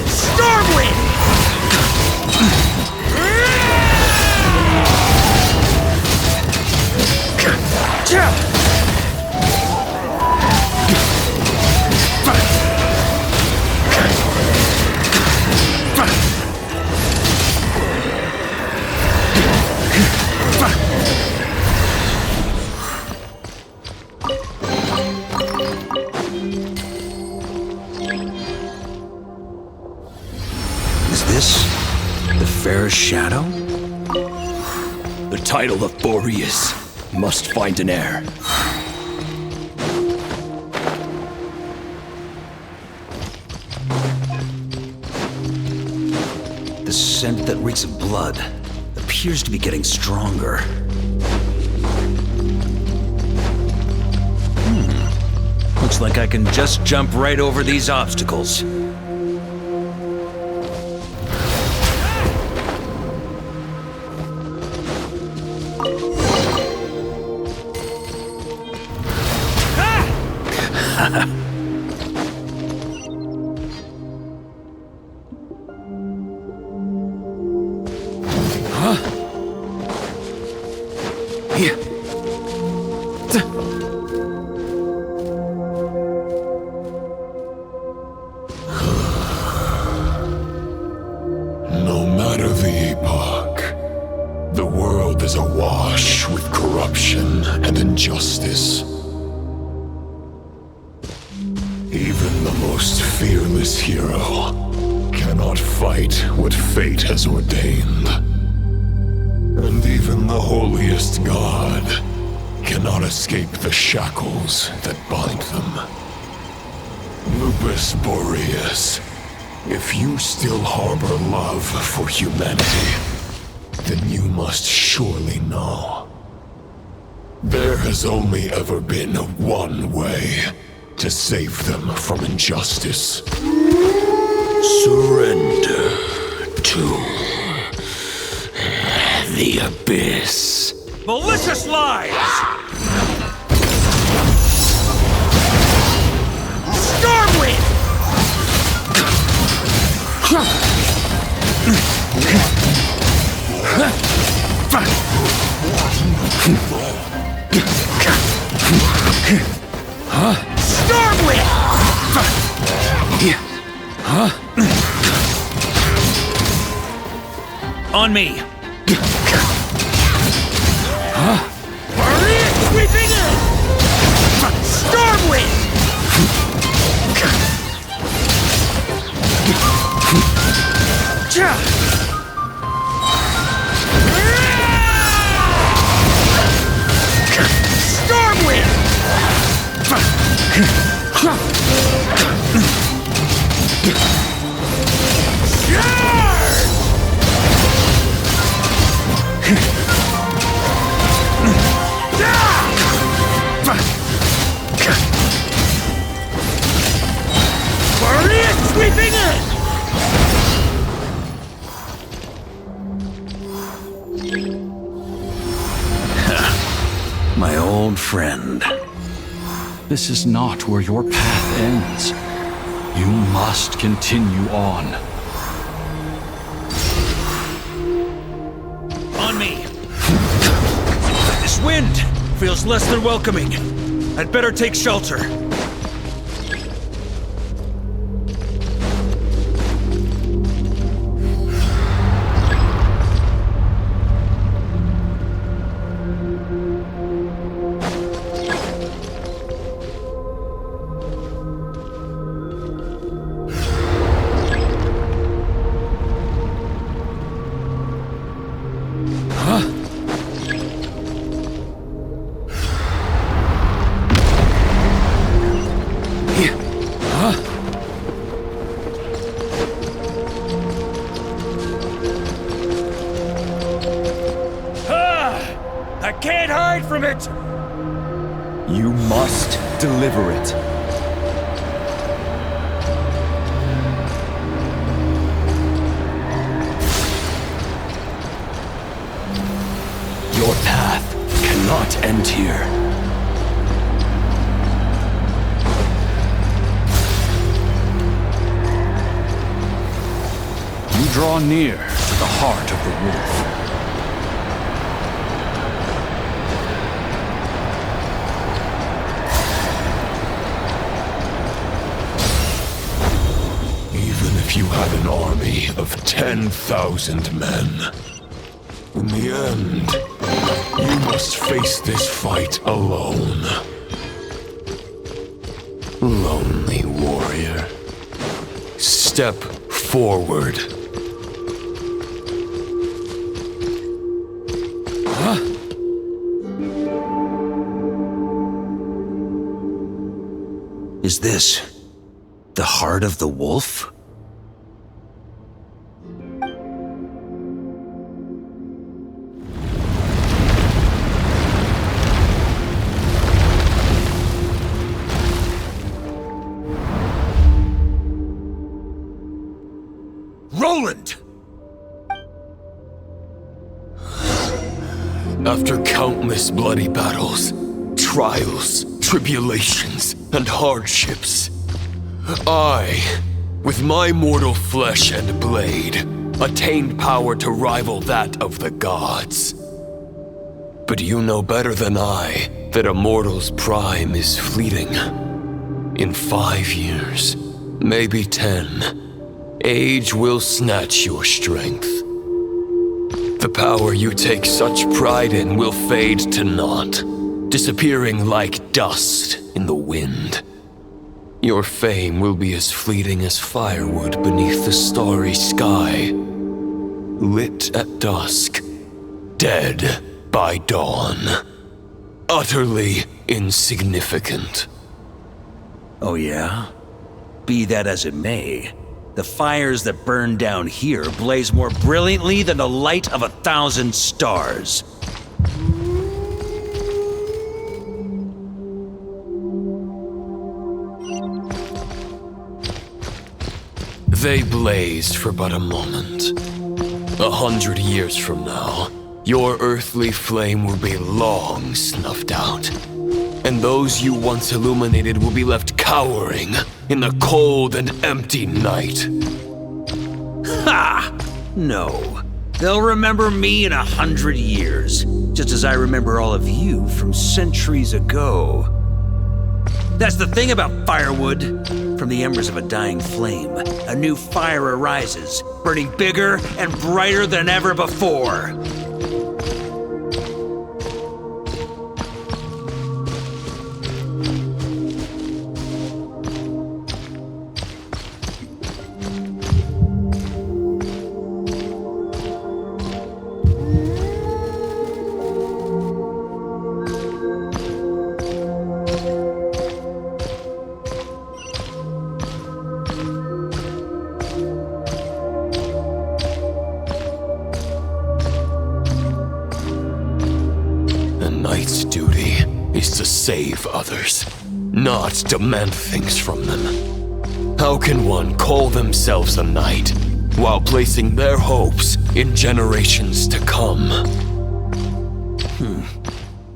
Stormwind! Is this the Fairest Shadow? The title of Boreas must find an heir. The scent that reeks of blood appears to be getting stronger. Looks like I can just jump right over these obstacles. No matter the epoch, the world is awash with corruption and injustice. Even the most fearless hero cannot fight what fate has ordained. And even the holiest god cannot escape the shackles that bind them. Lupus Majoris, if you still harbor love for humanity, then you must surely know. There has only ever been one way to save them from injustice. Surrender to the abyss. Malicious lies! Stormwind! Stormwind! On me! Maria sweeping in! Stormwind! Stormwind! Maria sweeping in! My old friend. This is not where your path ends. You must continue on. On me! This wind feels less than welcoming. I'd better take shelter. I can't hide from it! You must deliver it. Your path cannot end here. You draw near to the heart of the wolf. Even if you had an army of 10,000 men, in the end, you must face this fight alone. Lonely warrior, step forward this? The heart of the wolf? Roland! After countless bloody battles, trials, tribulations, and hardships, I, with my mortal flesh and blade, attained power to rival that of the gods. But you know better than I that a mortal's prime is fleeting. In 5 years, maybe 10, age will snatch your strength. The power you take such pride in will fade to naught, disappearing like dust in the wind. Your fame will be as fleeting as firewood beneath the starry sky, lit at dusk, dead by dawn, utterly insignificant. Oh yeah? Be that as it may, the fires that burn down here blaze more brilliantly than the light of 1,000 stars. They blazed for but a moment. 100 years from now, your earthly flame will be long snuffed out, and those you once illuminated will be left cowering in the cold and empty night. Ha! No. They'll remember me in 100 years, just as I remember all of you from centuries ago. That's the thing about firewood. From the embers of a dying flame, a new fire arises, burning bigger and brighter than ever before. Save others, not demand things from them. How can one call themselves a knight while placing their hopes in generations to come?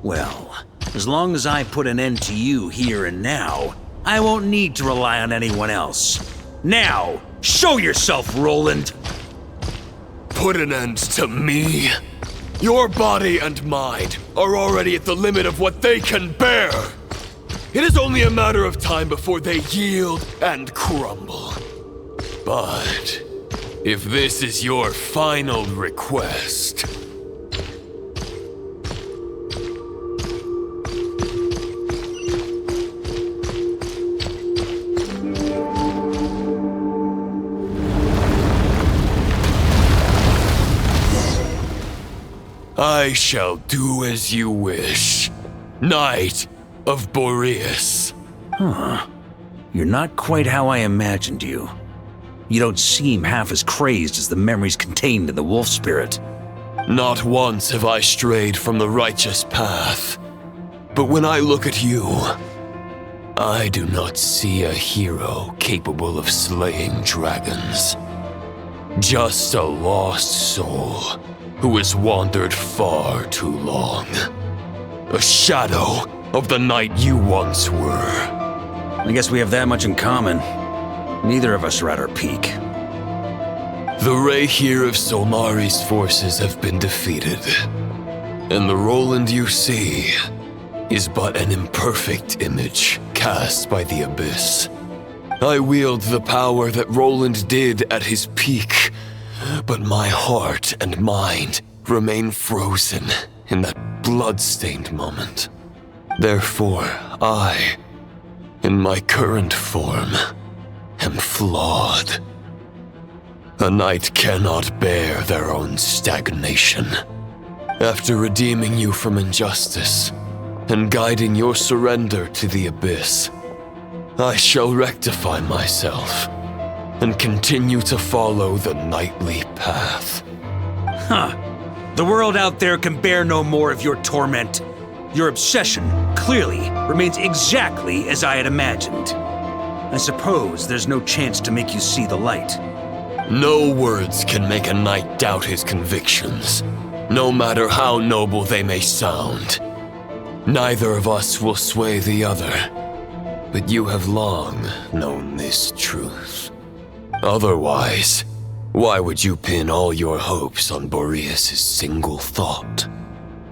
Well, as long as I put an end to you here and now, I won't need to rely on anyone else. Now, show yourself, Roland! Put an end to me? Your body and mind are already at the limit of what they can bear. It is only a matter of time before they yield and crumble. But if this is your final request, I shall do as you wish, Knight of Boreas. Huh. You're not quite how I imagined you. You don't seem half as crazed as the memories contained in the wolf spirit. Not once have I strayed from the righteous path. But when I look at you, I do not see a hero capable of slaying dragons. Just a lost soul who has wandered far too long. A shadow of the knight you once were. I guess we have that much in common. Neither of us are at our peak. The Rayhir of Solmari's forces have been defeated, and the Roland you see is but an imperfect image cast by the Abyss. I wield the power that Roland did at his peak, but my heart and mind remain frozen in that blood-stained moment. Therefore, I, in my current form, am flawed. A knight cannot bear their own stagnation. After redeeming you from injustice and guiding your surrender to the Abyss, I shall rectify myself and continue to follow the knightly path. Huh. The world out there can bear no more of your torment. Your obsession, clearly, remains exactly as I had imagined. I suppose there's no chance to make you see the light. No words can make a knight doubt his convictions, no matter how noble they may sound. Neither of us will sway the other, but you have long known this truth. Otherwise, why would you pin all your hopes on Boreas' single thought?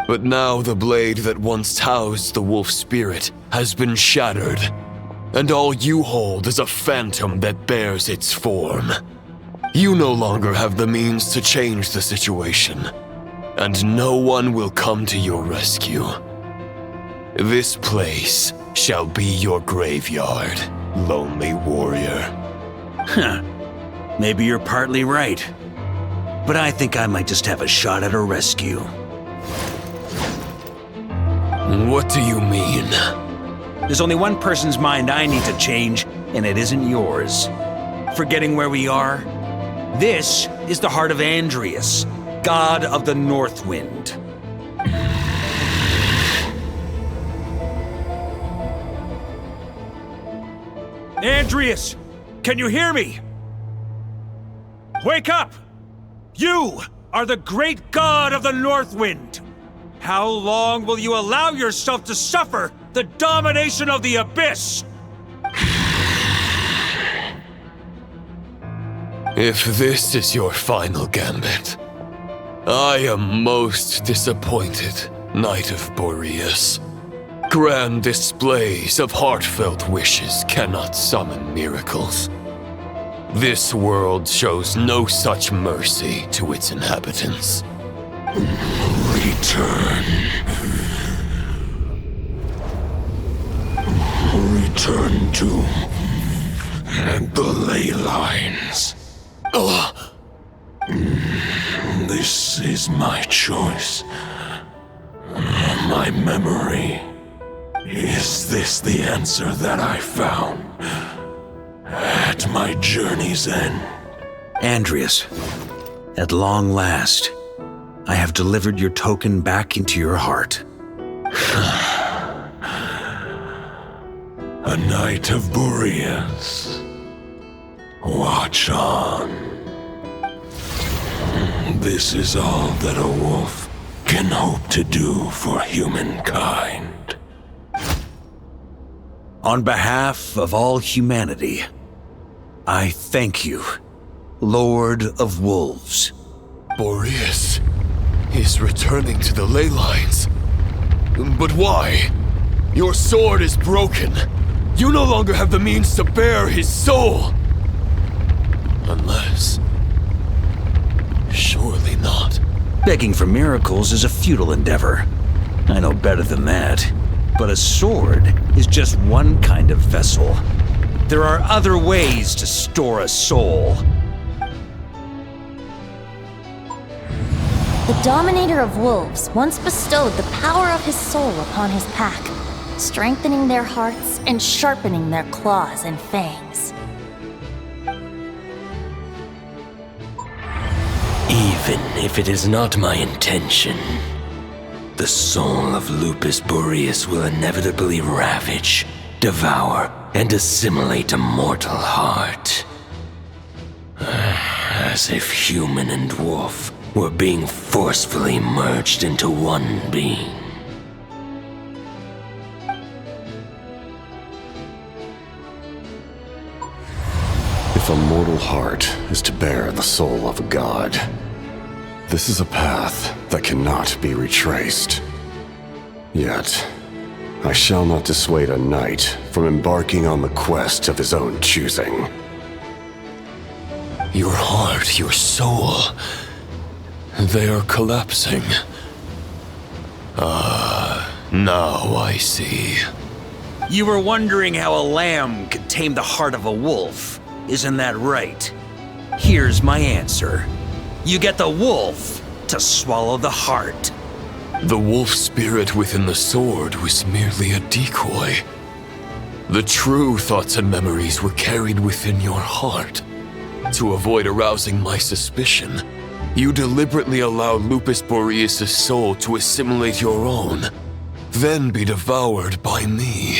But now the blade that once housed the wolf spirit has been shattered, and all you hold is a phantom that bears its form. You no longer have the means to change the situation, and no one will come to your rescue. This place shall be your graveyard, lonely warrior. Huh. Maybe you're partly right. But I think I might just have a shot at a rescue. What do you mean? There's only one person's mind I need to change, and it isn't yours. Forgetting where we are? This is the heart of Andrias, god of the North Wind. Andrias, can you hear me? Wake up! You are the great god of the North Wind. How long will you allow yourself to suffer the domination of the Abyss? If this is your final gambit, I am most disappointed, Knight of Boreas. Grand displays of heartfelt wishes cannot summon miracles. This world shows no such mercy to its inhabitants. Return. Return to the ley lines. This is my choice. My memory. Is this the answer that I found at my journey's end? Andrias, at long last, I have delivered your token back into your heart. A knight of Boreas. Watch on. This is all that a wolf can hope to do for humankind. On behalf of all humanity, I thank you, Lord of Wolves. Boreas is returning to the ley lines. But why? Your sword is broken. You no longer have the means to bear his soul. Unless... surely not. Begging for miracles is a futile endeavor. I know better than that. But a sword is just one kind of vessel. There are other ways to store a soul. The Dominator of Wolves once bestowed the power of his soul upon his pack, strengthening their hearts and sharpening their claws and fangs. Even if it is not my intention, the soul of Lupus Majoris will inevitably ravage, devour, and assimilate a mortal heart. As if human and wolf were being forcefully merged into one being. If a mortal heart is to bear the soul of a god, this is a path that cannot be retraced. Yet, I shall not dissuade a knight from embarking on the quest of his own choosing. Your heart, your soul, they are collapsing. Now I see. You were wondering how a lamb could tame the heart of a wolf, isn't that right? Here's my answer. You get the wolf to swallow the heart. The wolf spirit within the sword was merely a decoy. The true thoughts and memories were carried within your heart. To avoid arousing my suspicion, you deliberately allowed Lupus Boreas' soul to assimilate your own, then be devoured by me.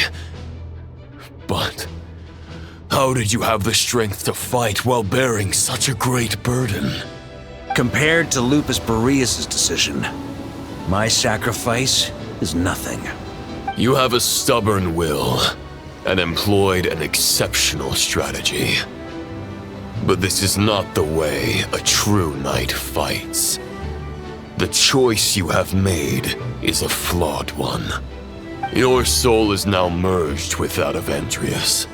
But how did you have the strength to fight while bearing such a great burden? Compared to Lupus Boreas' decision, my sacrifice is nothing. You have a stubborn will and employed an exceptional strategy. But this is not the way a true knight fights. The choice you have made is a flawed one. Your soul is now merged with that of Andreas.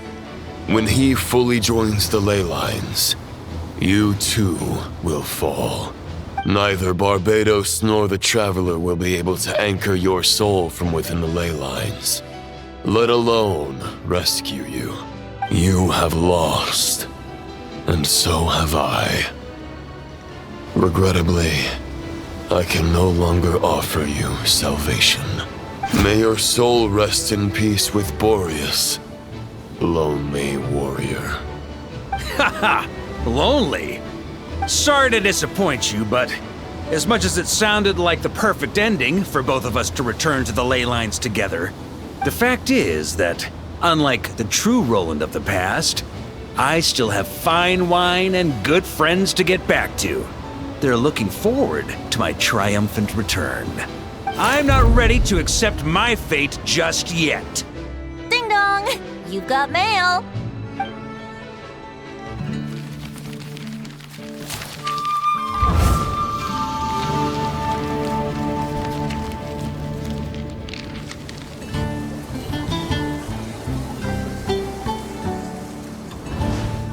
When he fully joins the ley lines, you too will fall. Neither Barbados nor the Traveler will be able to anchor your soul from within the ley lines, let alone rescue you. You have lost, and so have I. Regrettably, I can no longer offer you salvation. May your soul rest in peace with Boreas, lonely warrior. Haha, lonely? Sorry to disappoint you, but as much as it sounded like the perfect ending for both of us to return to the ley lines together, the fact is that, unlike the true Roland of the past, I still have fine wine and good friends to get back to. They're looking forward to my triumphant return. I'm not ready to accept my fate just yet. Ding dong! You've got mail!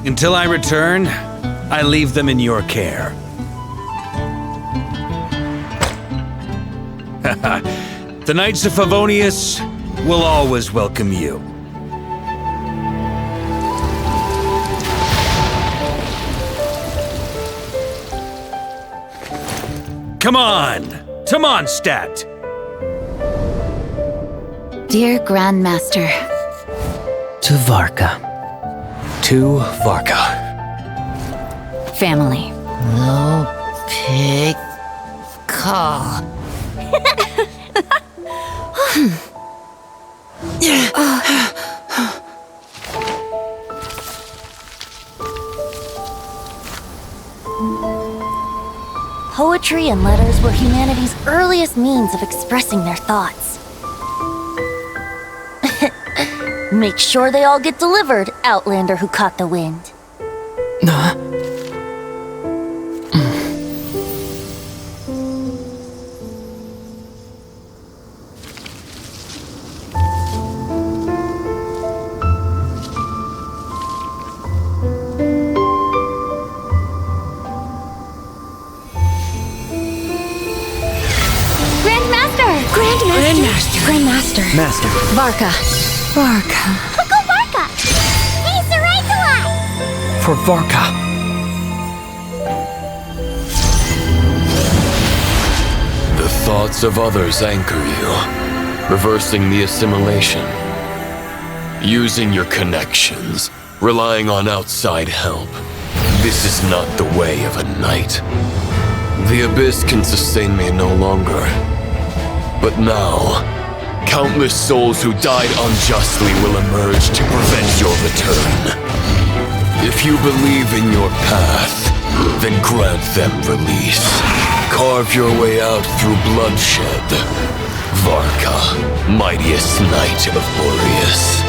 Until I return, I leave them in your care. The Knights of Favonius will always welcome you. Come on! Mondstadt! Dear Grandmaster. To Varka. To Varka. Family. No pig call. Poetry and letters were humanity's earliest means of expressing their thoughts. Make sure they all get delivered, Outlander who caught the wind. Grandmaster. Master. Varka. Go Varka! He's the right to us! For Varka. The thoughts of others anchor you, reversing the assimilation. Using your connections, relying on outside help. This is not the way of a knight. The Abyss can sustain me no longer. But now, countless souls who died unjustly will emerge to prevent your return. If you believe in your path, then grant them release. Carve your way out through bloodshed. Varka, mightiest knight of Boreas.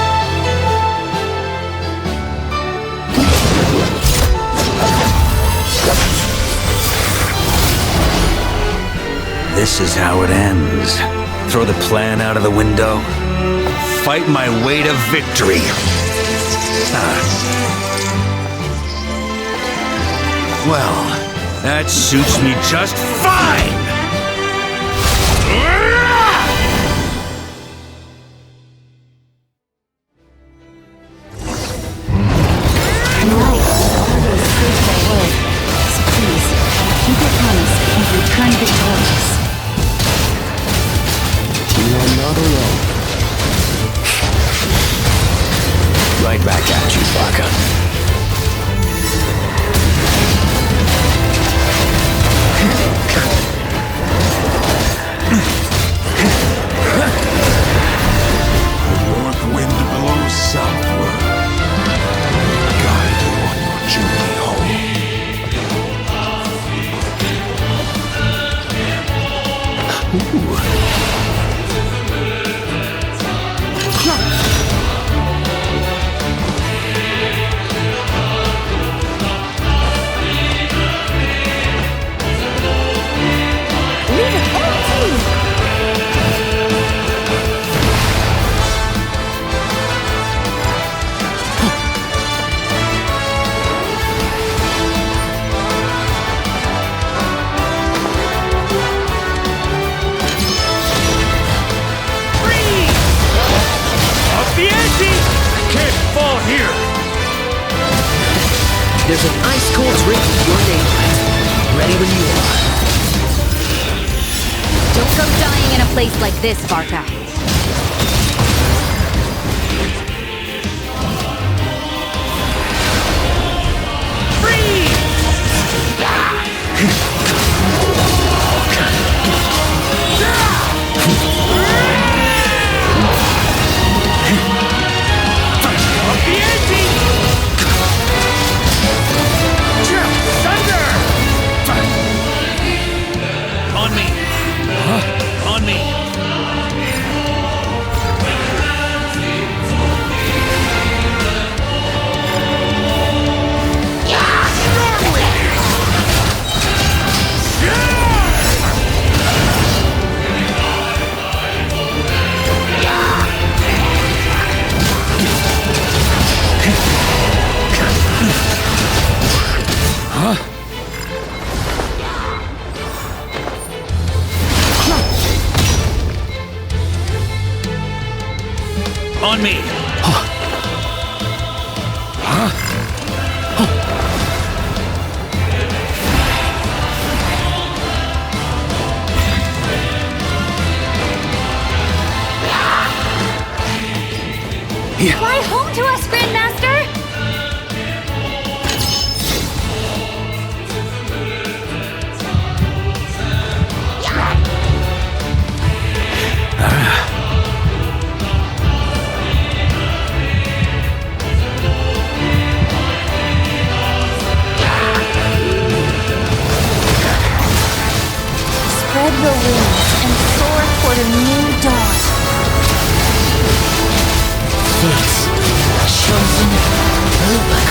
This is how it ends. Throw the plan out of the window. Fight my way to victory. Well, that suits me just fine! Right back at you, Varka. North wind blows southward. Guide you on your journey home. There's an ice-cold drink with your name on it. Ready when you are. Don't go dying in a place like this, Varka. On me! Fly home to us, Grandmaster! Spread your wings and soar toward a new dawn. Fate's chosen Lupus.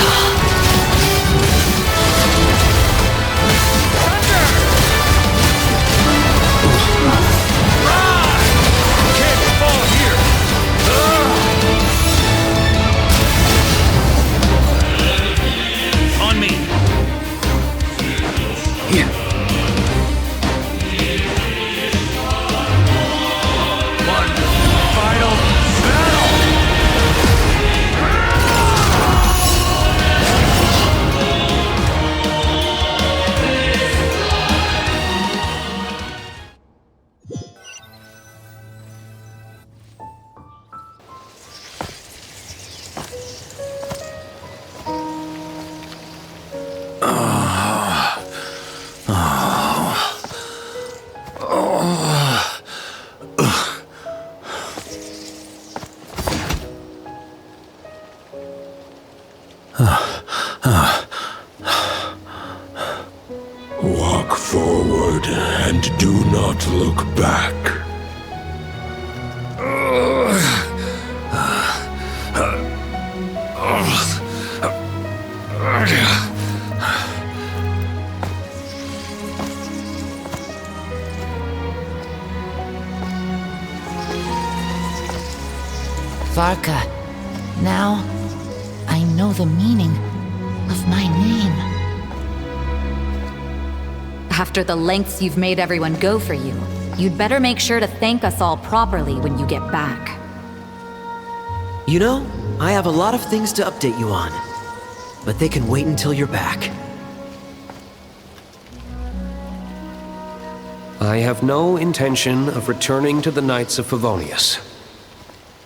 On me! Here. One final battle! Walk forward and do not look back. Varka, now I know the meaning of my name. After the lengths you've made everyone go for you, you'd better make sure to thank us all properly when you get back. You know, I have a lot of things to update you on, but they can wait until you're back. I have no intention of returning to the Knights of Favonius,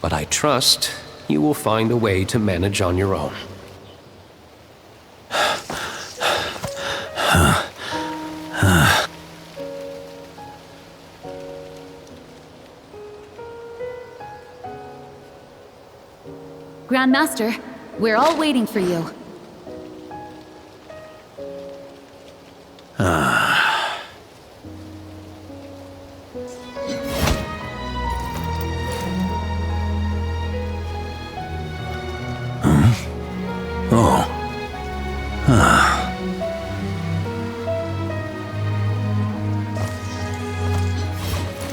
but I trust you will find a way to manage on your own. Grandmaster, we're all waiting for you.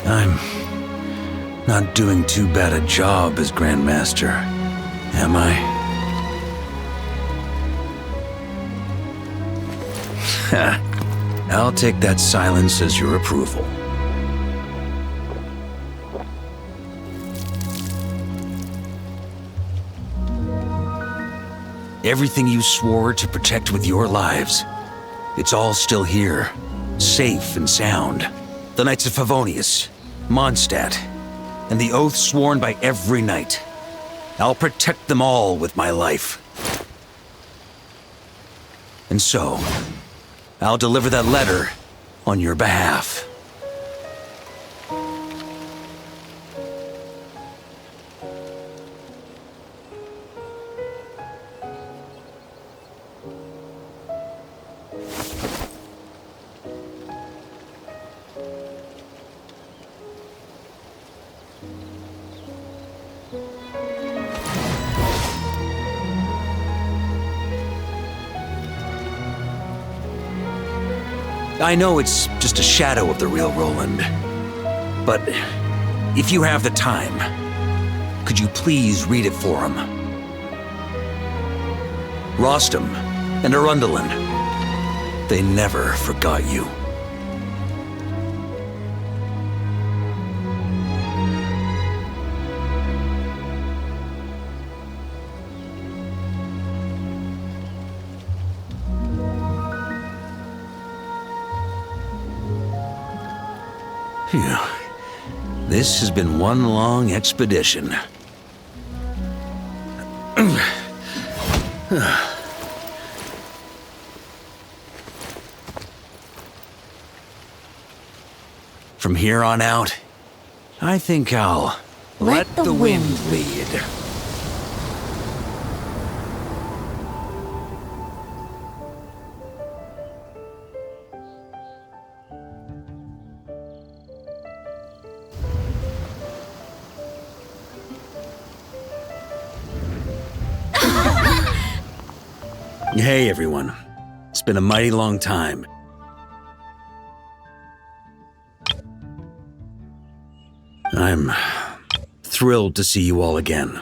I'm not doing too bad a job as Grandmaster, am I? I'll take that silence as your approval. Everything you swore to protect with your lives, it's all still here, safe and sound. The Knights of Favonius, Mondstadt, and the oath sworn by every knight. I'll protect them all with my life. And so, I'll deliver that letter on your behalf. I know it's just a shadow of the real Roland, but if you have the time, could you please read it for him? Rostam and Arundelen, they never forgot you. Phew. This has been one long expedition. From here on out, I think I'll let the wind lead. Hey everyone, it's been a mighty long time. I'm thrilled to see you all again.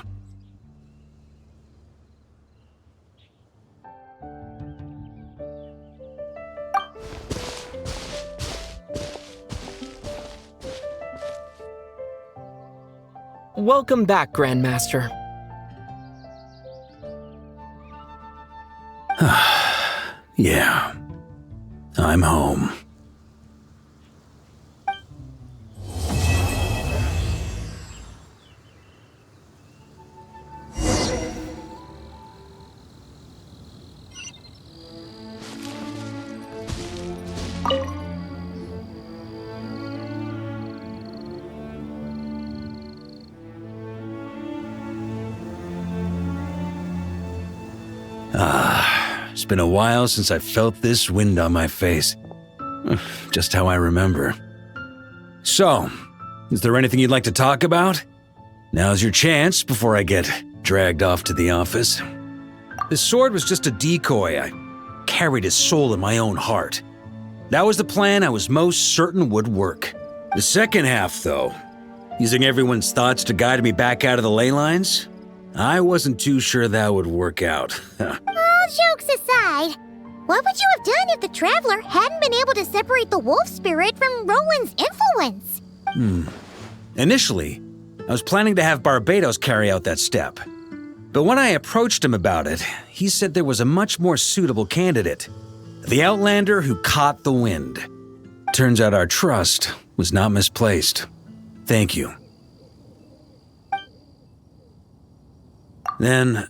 Welcome back, Grandmaster. Yeah, I'm home. It's been a while since I felt this wind on my face. Just how I remember. So, is there anything you'd like to talk about? Now's your chance before I get dragged off to the office. This sword was just a decoy. I carried his soul in my own heart. That was the plan I was most certain would work. The second half, though, using everyone's thoughts to guide me back out of the ley lines, I wasn't too sure that would work out. All jokes aside, what would you have done if the Traveler hadn't been able to separate the wolf spirit from Roland's influence? Initially, I was planning to have Barbatos carry out that step. But when I approached him about it, he said there was a much more suitable candidate. The Outlander who caught the wind. Turns out our trust was not misplaced. Thank you. Then,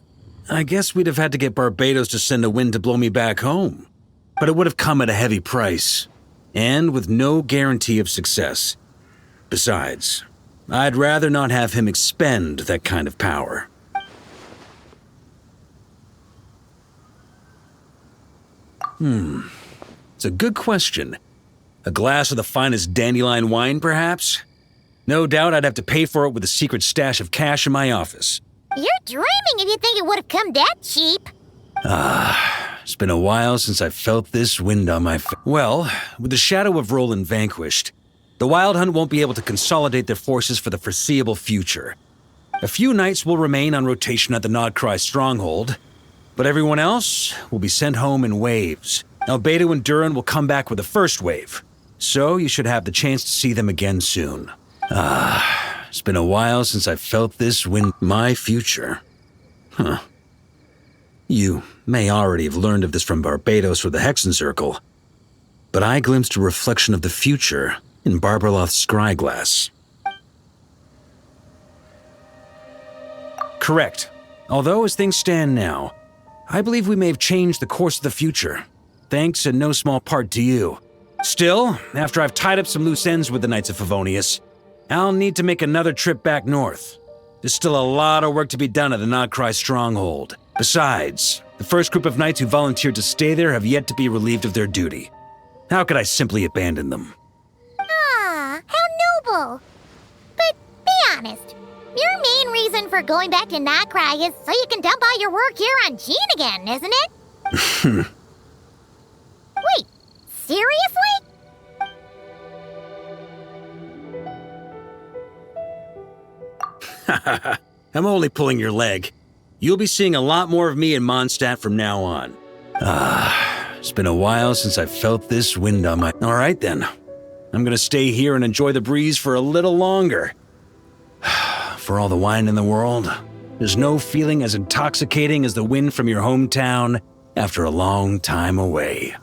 I guess we'd have had to get Barbados to send a wind to blow me back home. But it would have come at a heavy price, and with no guarantee of success. Besides, I'd rather not have him expend that kind of power. It's a good question. A glass of the finest dandelion wine, perhaps? No doubt I'd have to pay for it with a secret stash of cash in my office. You're dreaming if you think it would have come that cheap. It's been a while since I felt this wind on my Well, with the shadow of Roland vanquished, the Wild Hunt won't be able to consolidate their forces for the foreseeable future. A few knights will remain on rotation at the Nodcry stronghold, but everyone else will be sent home in waves. Albedo and Durin will come back with the first wave, so you should have the chance to see them again soon. It's been a while since I felt this wind. My future. You may already have learned of this from Barbados or the Hexen Circle, but I glimpsed a reflection of the future in Barbarloth's scryglass. Correct. Although as things stand now, I believe we may have changed the course of the future, thanks in no small part to you. Still, after I've tied up some loose ends with the Knights of Favonius, I'll need to make another trip back north. There's still a lot of work to be done at the Nodcry stronghold. Besides, the first group of knights who volunteered to stay there have yet to be relieved of their duty. How could I simply abandon them? Ah, how noble. But be honest, your main reason for going back to Nodcry is so you can dump all your work here on Jean again, isn't it? Wait, seriously? I'm only pulling your leg. You'll be seeing a lot more of me in Mondstadt from now on. It's been a while since I felt this wind on my... All right then. I'm gonna stay here and enjoy the breeze for a little longer. For all the wine in the world, there's no feeling as intoxicating as the wind from your hometown after a long time away.